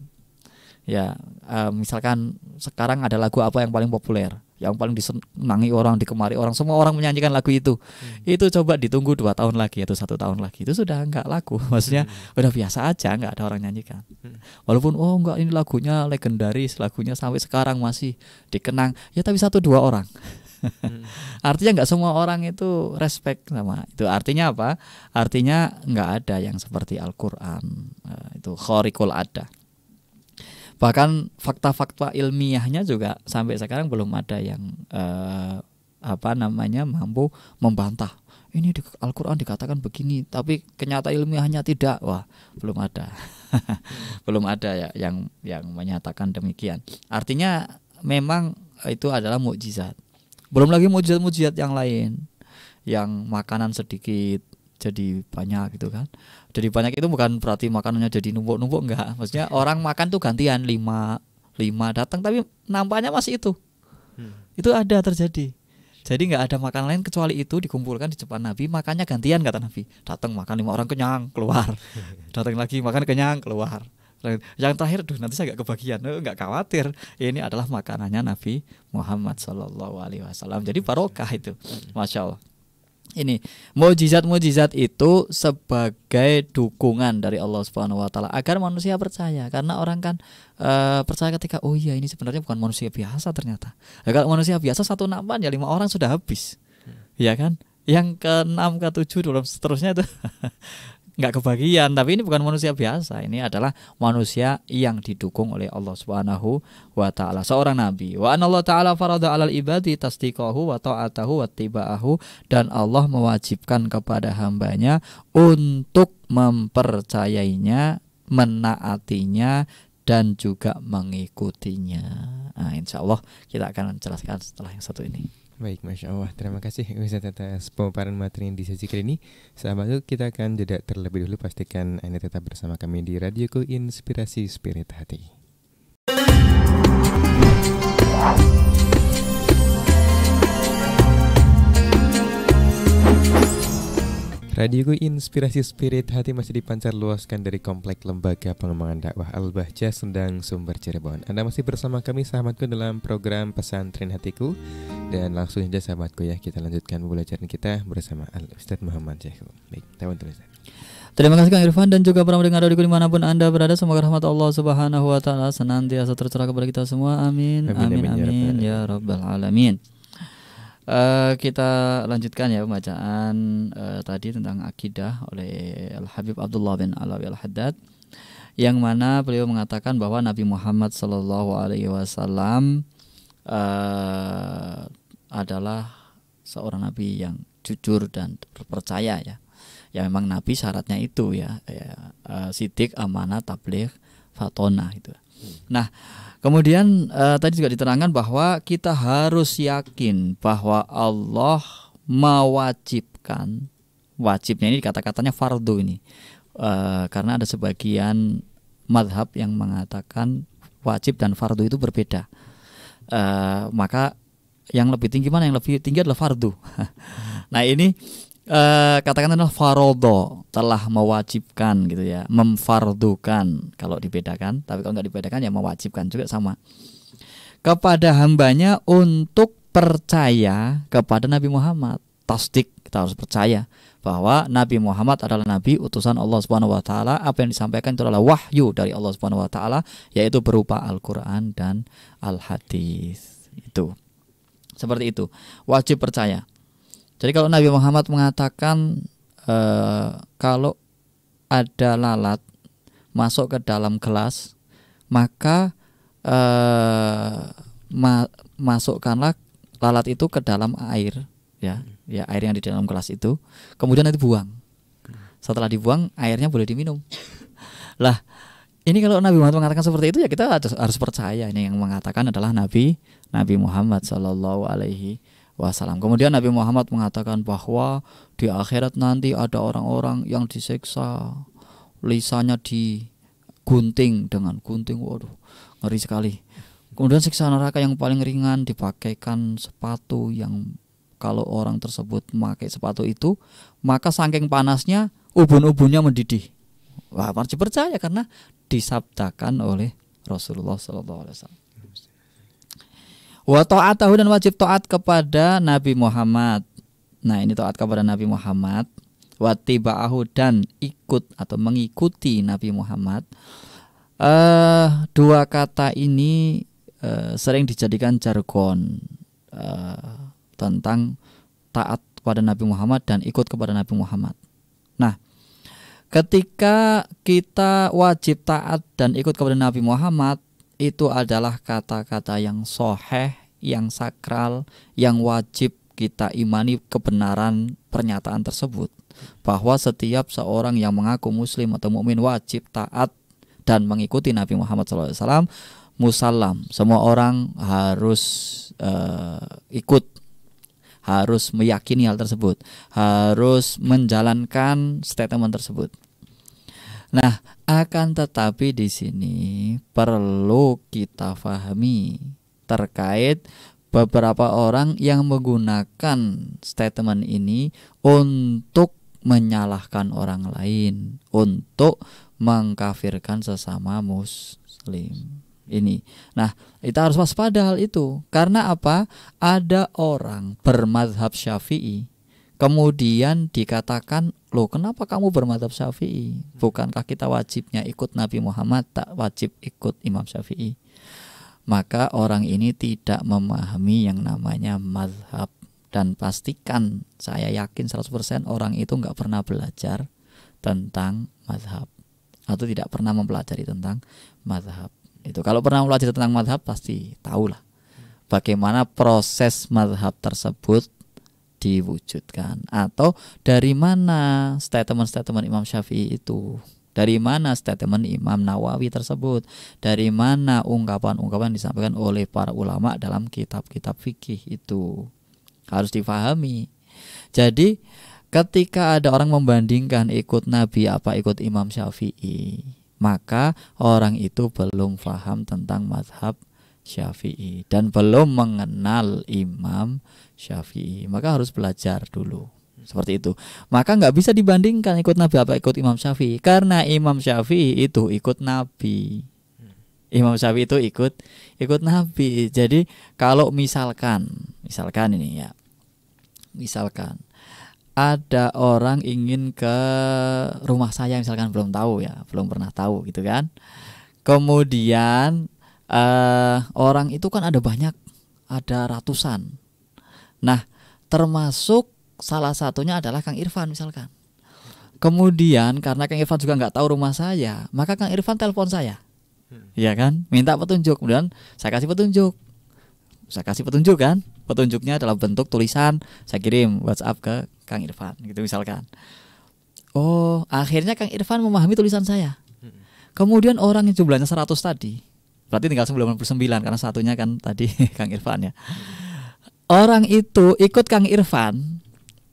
Ya, misalkan sekarang ada lagu apa yang paling populer, yang paling disenangi orang, digemari orang, semua orang menyanyikan lagu itu. Itu coba ditunggu 2 tahun lagi atau 1 tahun lagi, itu sudah enggak laku. Maksudnya udah biasa aja, enggak ada orang nyanyikan. Walaupun enggak, ini lagunya legendaris, lagunya sampai sekarang masih dikenang. Ya tapi 1-2 orang. Artinya nggak semua orang itu respect sama itu. Artinya apa? Artinya nggak ada yang seperti Al-Quran, itu khariqul ada. Bahkan fakta-fakta ilmiahnya juga sampai sekarang belum ada yang mampu membantah. Ini di Al-Quran dikatakan begini, tapi kenyataan ilmiahnya tidak. Wah, belum ada. Belum ada ya yang menyatakan demikian. Artinya memang itu adalah mukjizat. Belum lagi mukjizat-mukjizat yang lain, yang makanan sedikit jadi banyak gitu kan. Jadi banyak itu bukan berarti makanannya jadi numpuk-numpuk, enggak. Maksudnya orang makan tuh gantian 5 datang tapi nampaknya masih itu. Itu ada terjadi. Jadi nggak ada makanan lain kecuali itu dikumpulkan di depan Nabi, makannya gantian kata Nabi. Datang makan 5 orang kenyang, keluar. Datang lagi makan kenyang, keluar. Yang terakhir, nanti saya nggak kebagian. Nggak khawatir, ini adalah makanannya Nabi Muhammad SAW. Jadi barokah itu, masya Allah. Ini mukjizat itu sebagai dukungan dari Allah Subhanahu Wa Taala agar manusia percaya, karena orang kan percaya ketika oh iya ini sebenarnya bukan manusia biasa ternyata. Kalau manusia biasa satu nampan ya 5 orang sudah habis, ya kan? Yang ke-6 ke-7 belum seterusnya itu nggak kebagian. Tapi ini bukan manusia biasa, ini adalah manusia yang didukung oleh Allah Subhanahu wa Ta'ala, seorang nabi. Wa anallahu ta'ala farada 'alal ibadi tasdiqahu wa ta'atahu wa tiba'ahu, dan Allah mewajibkan kepada hambanya untuk mempercayainya, menaatinya, dan juga mengikutinya. Nah, insya Allah kita akan menjelaskan setelah yang satu ini. Baik, Masya Allah. Terima kasih Ustaz atas pemaparan materi yang di sesi kali ini. Sahabat, kita akan jeda terlebih dahulu. Pastikan Anda tetap bersama kami di Radioku Inspirasi Spirit Hati. Radioku Inspirasi Spirit Hati masih dipancar luaskan dari Komplek Lembaga Pengembangan Dakwah Al-Bahjah, Sendang, Sumber, Cirebon. Anda masih bersama kami sahabatku dalam program Pesantren Hatiku. Dan langsung saja sahabatku ya, kita lanjutkan pembelajaran kita bersama Al-Ustadz Muhammad Syekhul. Baik, teman-teman. Terima kasih Kang Irfan dan juga para pendengar radio dimanapun Anda berada. Semoga rahmat Allah Subhanahu Wa Taala senantiasa tercurah kepada kita semua. Amin, amin ya Rabbal Alamin. Kita lanjutkan ya pembacaan tadi tentang akidah oleh Al-Habib Abdullah bin Alawi Al-Haddad, yang mana beliau mengatakan bahwa Nabi Muhammad SAW adalah seorang nabi yang jujur dan terpercaya ya. Ya memang nabi syaratnya itu ya, sidik, amanah, tabligh, fatonah itu. Nah, kemudian tadi juga diterangkan bahwa kita harus yakin bahwa Allah mewajibkan, wajibnya ini kata-katanya fardu ini, karena ada sebagian madhab yang mengatakan wajib dan fardu itu berbeda. Maka yang lebih tinggi mana? Yang lebih tinggi adalah fardu. Nah ini katakan adalah farodo, telah mewajibkan gitu ya, memfardukan kalau dibedakan. Tapi kalau nggak dibedakan ya mewajibkan juga sama kepada hambanya untuk percaya kepada Nabi Muhammad. Tasdik, kita harus percaya bahwa Nabi Muhammad adalah Nabi utusan Allah Subhanahu Wa Taala. Apa yang disampaikan itu adalah wahyu dari Allah Subhanahu Wa Taala, yaitu berupa Al-Quran dan Al-Hadis. Itu seperti itu, wajib percaya. Jadi kalau Nabi Muhammad mengatakan kalau ada lalat masuk ke dalam gelas, maka masukkanlah lalat itu ke dalam air, ya air yang di dalam gelas itu, kemudian nanti buang. Setelah dibuang, airnya boleh diminum. Lah, ini kalau Nabi Muhammad mengatakan seperti itu ya kita harus percaya. Ini yang mengatakan adalah Nabi Muhammad Sallallahu Alaihi Wasallam. Kemudian Nabi Muhammad mengatakan bahwa di akhirat nanti ada orang-orang yang disiksa, lisannya digunting dengan gunting, waduh ngeri sekali. Kemudian siksa neraka yang paling ringan dipakaikan sepatu yang kalau orang tersebut memakai sepatu itu, maka saking panasnya ubun-ubunnya mendidih. Wah, wajib percaya karena disabdakan oleh Rasulullah SAW. Wa ta'atahu, dan wajib taat kepada Nabi Muhammad. Nah ini taat kepada Nabi Muhammad. Wa tiba'ahu, dan ikut atau mengikuti Nabi Muhammad. Dua kata ini sering dijadikan jargon tentang taat kepada Nabi Muhammad dan ikut kepada Nabi Muhammad. Nah, ketika kita wajib taat dan ikut kepada Nabi Muhammad, itu adalah kata-kata yang sahih, yang sakral, yang wajib kita imani kebenaran pernyataan tersebut. Bahwa setiap seorang yang mengaku muslim atau mukmin wajib taat dan mengikuti Nabi Muhammad SAW, musallam. Semua orang harus ikut, harus meyakini hal tersebut, harus menjalankan statement tersebut. Nah, akan tetapi di sini perlu kita pahami terkait beberapa orang yang menggunakan statement ini untuk menyalahkan orang lain, untuk mengkafirkan sesama muslim. Ini. Nah, kita harus waspada hal itu. Karena apa? Ada orang bermadzhab Syafi'i, kemudian dikatakan, loh kenapa kamu bermadzhab Syafi'i? Bukankah kita wajibnya ikut Nabi Muhammad, tak wajib ikut Imam Syafi'i? Maka orang ini tidak memahami yang namanya mazhab. Dan pastikan, saya yakin 100% orang itu nggak pernah belajar tentang mazhab, atau tidak pernah mempelajari tentang mazhab. Itu kalau pernah belajar tentang mazhab pasti tahulah bagaimana proses mazhab tersebut diwujudkan, atau dari mana statement-statement Imam Syafi'i itu, dari mana statement Imam Nawawi tersebut, dari mana ungkapan-ungkapan disampaikan oleh para ulama dalam kitab-kitab fikih, itu harus difahami. Jadi ketika ada orang membandingkan ikut Nabi apa ikut Imam Syafi'i, maka orang itu belum paham tentang mazhab Syafi'i dan belum mengenal Imam Syafi'i. Maka harus belajar dulu seperti itu. Maka nggak bisa dibandingkan ikut Nabi apa ikut Imam Syafi'i, karena Imam Syafi'i itu ikut Nabi. Imam Syafi'i itu ikut Nabi. Jadi kalau misalkan ini ya, misalkan ada orang ingin ke rumah saya, misalkan belum pernah tahu gitu kan. Kemudian orang itu kan ada banyak, ada ratusan. Nah, termasuk salah satunya adalah Kang Irfan misalkan. Kemudian karena Kang Irfan juga nggak tahu rumah saya, maka Kang Irfan telepon saya, ya kan, minta petunjuk. Kemudian saya kasih petunjuk kan. Petunjuknya dalam bentuk tulisan, saya kirim WhatsApp ke Kang Irfan gitu misalkan. Oh, akhirnya Kang Irfan memahami tulisan saya. Kemudian orang yang jumlahnya 100 tadi, berarti tinggal 99 karena satunya kan tadi Kang Irfan ya. Orang itu ikut Kang Irfan,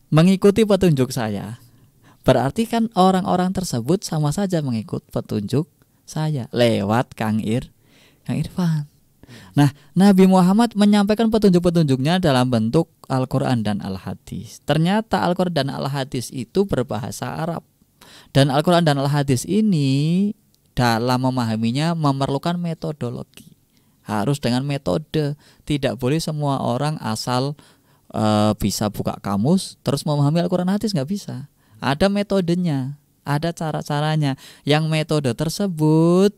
mengikuti petunjuk saya. Berarti kan orang-orang tersebut sama saja mengikut petunjuk saya lewat Kang Irfan. Nah, Nabi Muhammad menyampaikan petunjuk-petunjuknya dalam bentuk Al-Quran dan Al-Hadis. Ternyata Al-Quran dan Al-Hadis itu berbahasa Arab. Dan Al-Quran dan Al-Hadis ini dalam memahaminya memerlukan metodologi. Harus dengan metode. Tidak boleh semua orang asal bisa buka kamus terus memahami Al-Quran Hadis, nggak bisa. Ada metodenya, ada cara-caranya. Yang metode tersebut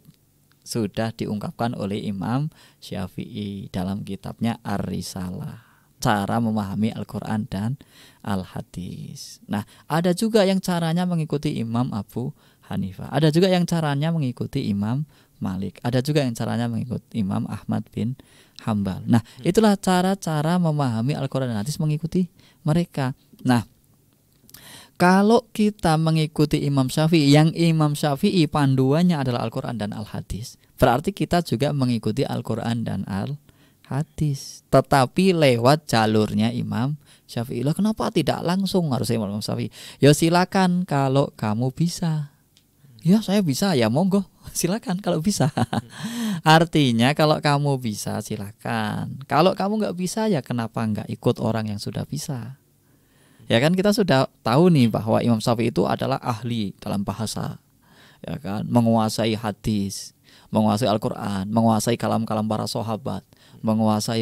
sudah diungkapkan oleh Imam Syafi'i dalam kitabnya Ar-Risalah, cara memahami Al-Quran dan Al-Hadis. Nah, ada juga yang caranya mengikuti Imam Abu Hanifah, ada juga yang caranya mengikuti Imam Malik, ada juga yang caranya mengikuti Imam Ahmad bin Hambal. Nah, itulah cara-cara memahami Al-Quran dan Hadis mengikuti mereka. Nah, kalau kita mengikuti Imam Syafi'i, yang Imam Syafi'i panduannya adalah Al-Quran dan Al-Hadis, berarti kita juga mengikuti Al-Quran dan Al-Hadis, tetapi lewat jalurnya Imam Syafi'i. Loh, kenapa tidak langsung harusnya Imam Syafi'i? Ya silakan kalau kamu bisa. Ya saya bisa, ya monggo, silakan kalau bisa. Artinya kalau kamu bisa silakan. Kalau kamu nggak bisa, ya kenapa nggak ikut orang yang sudah bisa? Ya kan, kita sudah tahu nih bahwa Imam Syafi'i itu adalah ahli dalam bahasa, ya kan, menguasai hadis, menguasai Al-Quran, menguasai kalam-kalam para sahabat, menguasai.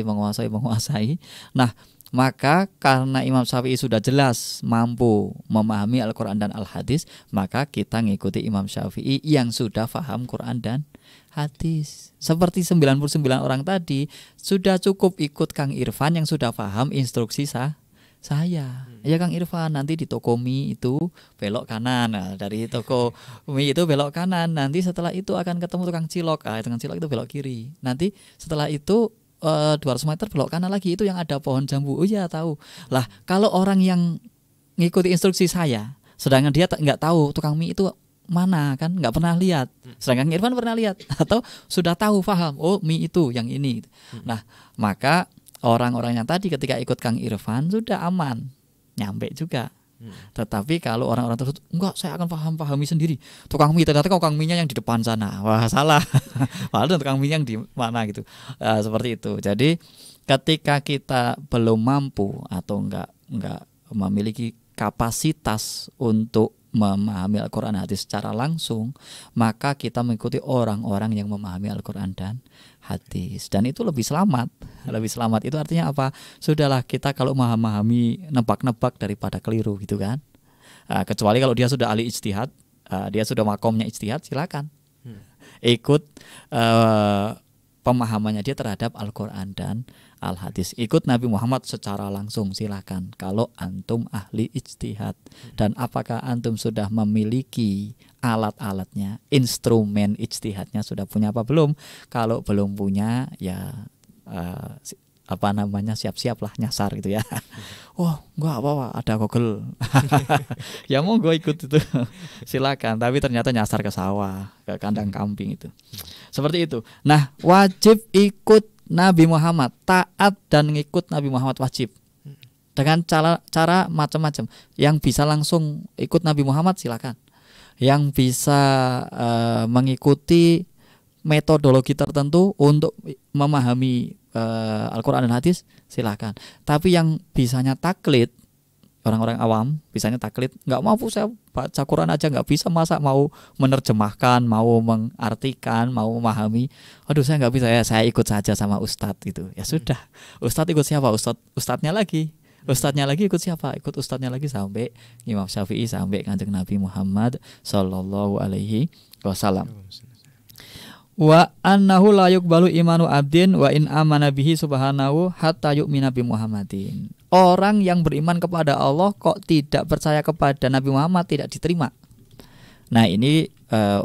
Nah, Maka karena Imam Syafi'i sudah jelas mampu memahami Al-Quran dan Al-Hadis, maka kita ngikuti Imam Syafi'i yang sudah paham Quran dan hadis. Seperti 99 orang tadi, sudah cukup ikut Kang Irfan yang sudah paham instruksi saya. Ya Kang Irfan, nanti di toko mie itu belok kanan. Nah, dari toko mie itu belok kanan. Nanti setelah itu akan ketemu tukang cilok. Tukang cilok itu belok kiri. Nanti setelah itu 200 meter belok kanan lagi, itu yang ada pohon jambu. Oh iya tahu. Lah kalau orang yang ngikuti instruksi saya, sedangkan dia nggak tahu tukang mie itu mana, kan nggak pernah lihat. Sedangkan Irfan pernah lihat atau sudah tahu, paham. Oh mie itu yang ini. Nah maka orang-orang yang tadi ketika ikut Kang Irfan sudah aman, nyampe juga. Tetapi kalau orang-orang tersebut enggak, saya akan pahami sendiri. Tukang mie, ternyata tukang mie-nya yang di depan sana. Wah, salah. Padahal tukang mie yang di mana gitu. Seperti itu. Jadi ketika kita belum mampu atau enggak memiliki kapasitas untuk memahami Al-Quran hadis secara langsung, maka kita mengikuti orang-orang yang memahami Al-Quran dan hadis, dan itu lebih selamat. Lebih selamat itu artinya apa? Sudahlah, kita kalau memahami nebak-nebak daripada keliru gitu kan. Kecuali kalau dia sudah ahli ijtihad, dia sudah makomnya ijtihad, silakan ikut pemahamannya dia terhadap Al-Quran dan Al-Hadis. Ikut Nabi Muhammad secara langsung, silakan. Kalau antum ahli ijtihad, dan apakah antum sudah memiliki alat-alatnya, instrumen ijtihadnya sudah punya apa belum? Kalau belum punya, ya siap-siaplah nyasar gitu ya. Oh enggak apa-apa, ada Google. Ya mau gue ikut itu silakan, tapi ternyata nyasar ke sawah, ke kandang kambing itu. Seperti itu. Nah, wajib ikut Nabi Muhammad, taat dan ngikut Nabi Muhammad wajib. Dengan cara macam-macam. Yang bisa langsung ikut Nabi Muhammad silakan. Yang bisa mengikuti metodologi tertentu untuk memahami Al-Quran dan hadis, silakan. Tapi yang bisanya taklid, orang-orang awam bisanya taklid, nggak mampu saya baca Quran aja nggak bisa, masa mau menerjemahkan, mau mengartikan, mau memahami, aduh saya nggak bisa, ya saya ikut saja sama ustadz gitu. Ya sudah, ustadz ikut siapa? Ustadznya lagi ikut siapa? Ikut ustadznya lagi sampai Imam Syafi'i, sampai Kanjeng Nabi Muhammad Sallallahu Alaihi Wasallam. Wa annahu la yuqbalu imanu abdin wa in amana bihi subhanahu hatta yu'mina bi Muhammadin. Orang yang beriman kepada Allah kok tidak percaya kepada Nabi Muhammad tidak diterima. Nah, ini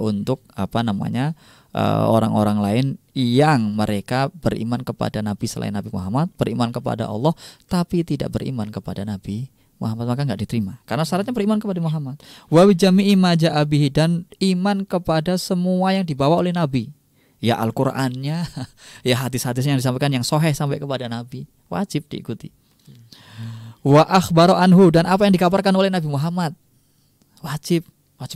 untuk orang-orang lain yang mereka beriman kepada Nabi selain Nabi Muhammad, beriman kepada Allah tapi tidak beriman kepada Nabi Muhammad, maka nggak diterima. Karena syaratnya beriman kepada Muhammad. Wa jami'i ma ja'a bihi, dan iman kepada semua yang dibawa oleh Nabi. Ya Al-Qur'annya, ya hadis-hadisnya yang disampaikan yang sahih sampai kepada Nabi, wajib diikuti. Wa akhbaru anhu, dan apa yang dikabarkan oleh Nabi Muhammad wajib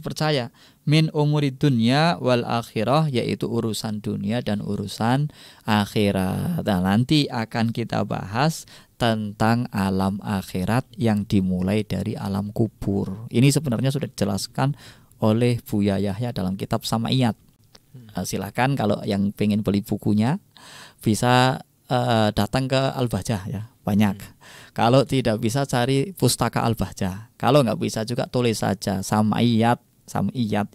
percaya. Min umuri dunya wal akhirah, yaitu urusan dunia dan urusan akhirat. Nah, nanti akan kita bahas tentang alam akhirat yang dimulai dari alam kubur. Ini sebenarnya sudah dijelaskan oleh Buya Yahya dalam kitab Sama'iyat. Silakan kalau yang pengen beli bukunya bisa datang ke Al-Bahjah ya, banyak. Kalau tidak bisa cari pustaka Al-Bahjah. Kalau nggak bisa juga tulis saja Sam'iyat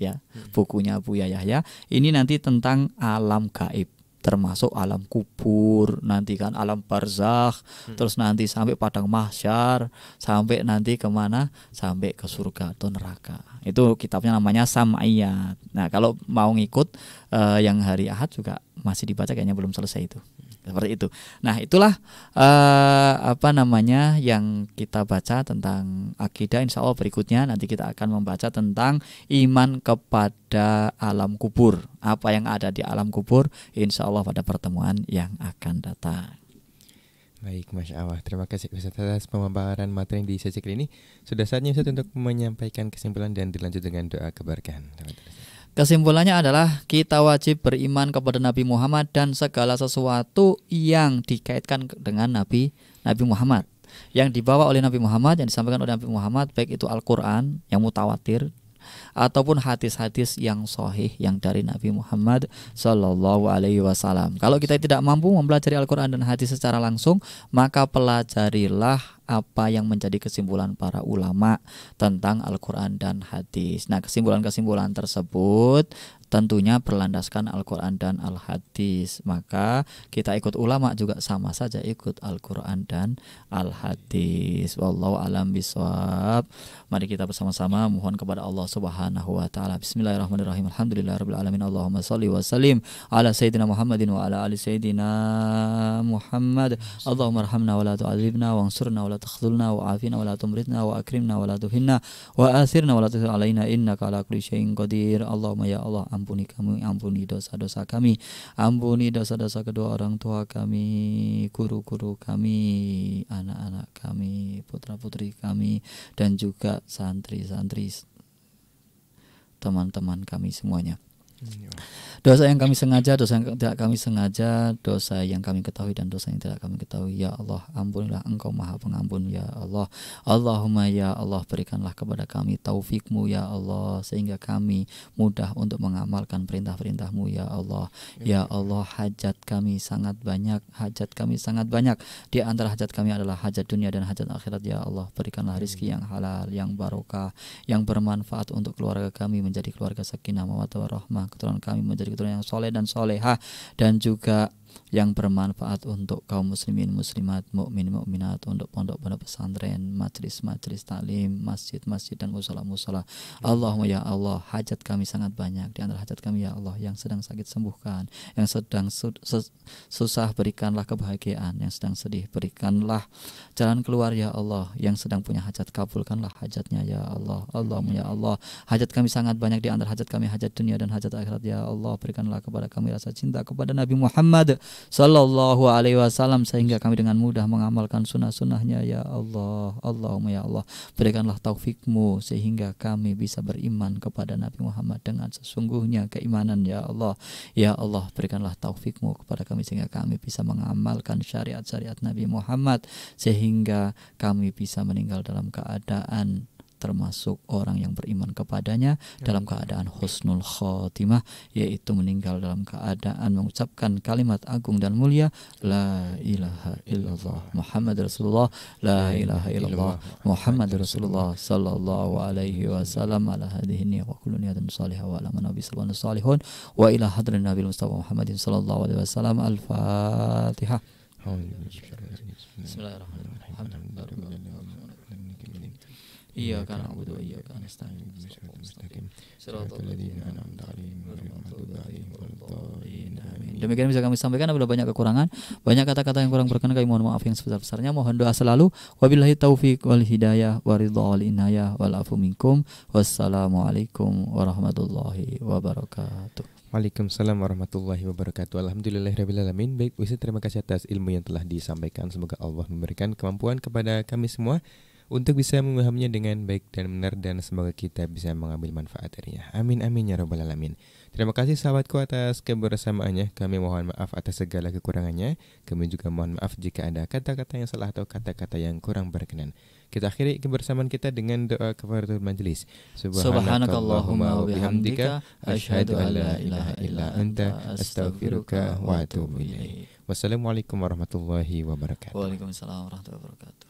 ya, bukunya Buya Yahya. Ini nanti tentang alam gaib, termasuk alam kubur, nanti kan alam barzakh, terus nanti sampai padang mahsyar, sampai nanti kemana, sampai ke surga atau neraka. Itu kitabnya namanya Sam'iyat. Nah, kalau mau ngikut yang hari Ahad juga masih dibaca, kayaknya belum selesai itu. Seperti itu. Nah, itulah yang kita baca tentang akidah. Insya Allah berikutnya nanti kita akan membaca tentang iman kepada alam kubur. Apa yang ada di alam kubur, insya Allah pada pertemuan yang akan datang. Baik, Masya Allah. Terima kasih Ustaz atas pemaparan materi yang di sesi kali ini. Sudah saatnya Ustaz untuk menyampaikan kesimpulan dan dilanjut dengan doa keberkahan. Kesimpulannya adalah kita wajib beriman kepada Nabi Muhammad dan segala sesuatu yang dikaitkan dengan Nabi Muhammad, yang dibawa oleh Nabi Muhammad, yang disampaikan oleh Nabi Muhammad, baik itu Al-Quran yang mutawatir, ataupun hadis-hadis yang sahih yang dari Nabi Muhammad Sallallahu Alaihi Wasallam. Kalau kita tidak mampu mempelajari Al-Quran dan hadis secara langsung, maka pelajarilah apa yang menjadi kesimpulan para ulama tentang Al-Quran dan hadis. Nah, kesimpulan-kesimpulan tersebut tentunya berlandaskan Al-Quran dan Al-Hadis. Maka kita ikut ulama juga sama saja ikut Al-Quran dan Al-Hadis. Wallahu alam biswab. Mari kita bersama-sama mohon kepada Allah Subhanahu wa taala. Bismillahirrahmanirrahim. Alhamdulillahirabbil alamin. Allahumma shalli wa sallim ala sayyidina Muhammadin wa ala ali sayyidina Muhammad. Allahumma arhamna wa la tu'adzibna wa ansurna wa la takhdhulna wa afina wa la tumritna wa akrimna wa la tuhinna wa athirna wa la tuthir alaina innaka ala kulli syai'in qadir. Allahumma ya Allah, ampuni kami, ampuni dosa-dosa kami, ampuni dosa-dosa kedua orang tua kami, guru-guru kami, anak-anak kami, putra-putri kami, dan juga santri-santri teman-teman kami semuanya. Dosa yang kami sengaja, dosa yang tidak kami sengaja, dosa yang kami ketahui dan dosa yang tidak kami ketahui, ya Allah, ampunilah, Engkau Maha Pengampun, ya Allah. Allahumma ya Allah, berikanlah kepada kami taufik-Mu, ya Allah, sehingga kami mudah untuk mengamalkan perintah-perintah-Mu, ya Allah. Ya Allah, hajat kami sangat banyak, hajat kami sangat banyak. Di antara hajat kami adalah hajat dunia dan hajat akhirat, ya Allah. Berikanlah rezeki yang halal, yang barokah, yang bermanfaat untuk keluarga kami menjadi keluarga sakinah mawaddah warahmah, keturunan kami menjadi keturunan yang soleh dan solehah, dan juga yang bermanfaat untuk kaum muslimin muslimat, mukmin mukminat, untuk pondok-pondok pesantren, majlis-majlis taklim, masjid-masjid dan musala-musala. Allahumma ya Allah, hajat kami sangat banyak. Di antara hajat kami ya Allah, yang sedang sakit sembuhkan, yang sedang susah berikanlah kebahagiaan, yang sedang sedih berikanlah jalan keluar ya Allah, yang sedang punya hajat kabulkanlah hajatnya ya Allah. Allahumma ya Allah, hajat kami sangat banyak. Di antara hajat kami hajat dunia dan hajat akhirat ya Allah, berikanlah kepada kami rasa cinta kepada Nabi Muhammad Sallallahu Alaihi Wasallam, sehingga kami dengan mudah mengamalkan sunnah-sunnahnya ya Allah. Allahumma ya Allah, berikanlah taufik-Mu sehingga kami bisa beriman kepada Nabi Muhammad dengan sesungguhnya keimanan ya Allah. Ya Allah, berikanlah taufik-Mu kepada kami sehingga kami bisa mengamalkan syariat-syariat Nabi Muhammad, sehingga kami bisa meninggal dalam keadaan termasuk orang yang beriman kepadanya, dalam keadaan husnul khotimah, yaitu meninggal dalam keadaan mengucapkan kalimat agung dan mulia, la ilaha illallah Muhammad Rasulullah, la ilaha illallah Muhammad Rasulullah sallallahu alaihi wasallam, ala hadhihi wa kullu niyatin salihah wa ala nabi sallallahu alaihi wasallam wa ila hadrin nabi Mustafa Muhammadin sallallahu alaihi wasallam. Al-Fatihah. Bismillahirrahmanirrahim. Iyyaka na'budu wa iyyaka nasta'in. Shiratal ladzina an'amta 'alaihim ghairil maghdubi 'alaihim waladdallin. Demikian bisa kami sampaikan. Apabila banyak kekurangan, banyak kata-kata yang kurang berkenan, kami mohon maaf yang sebesar-besarnya. Mohon doa selalu. Wabillahi taufiq wal hidayah wa ridha wal inayah wal afu minkum. Wassalamualaikum warahmatullahi wabarakatuh. Waalaikumsalam warahmatullahi wabarakatuh. Alhamdulillahirabbil alamin. Baik, Ustaz, terima kasih atas ilmu yang telah disampaikan. Semoga Allah memberikan kemampuan kepada kami semua untuk bisa memahaminya dengan baik dan benar, dan semoga kita bisa mengambil manfaat darinya. Amin amin ya rabbal alamin. Terima kasih sahabatku atas kebersamaannya. Kami mohon maaf atas segala kekurangannya. Kami juga mohon maaf jika ada kata-kata yang salah atau kata-kata yang kurang berkenan. Kita akhiri kebersamaan kita dengan doa kafaratul majelis. Subhanakallahumma wa bihamdika asyhadu an la ilaha illa anta astaghfiruka wa atubu ilaik. Wassalamualaikum warahmatullahi wabarakatuh. Waalaikumsalam warahmatullahi wabarakatuh.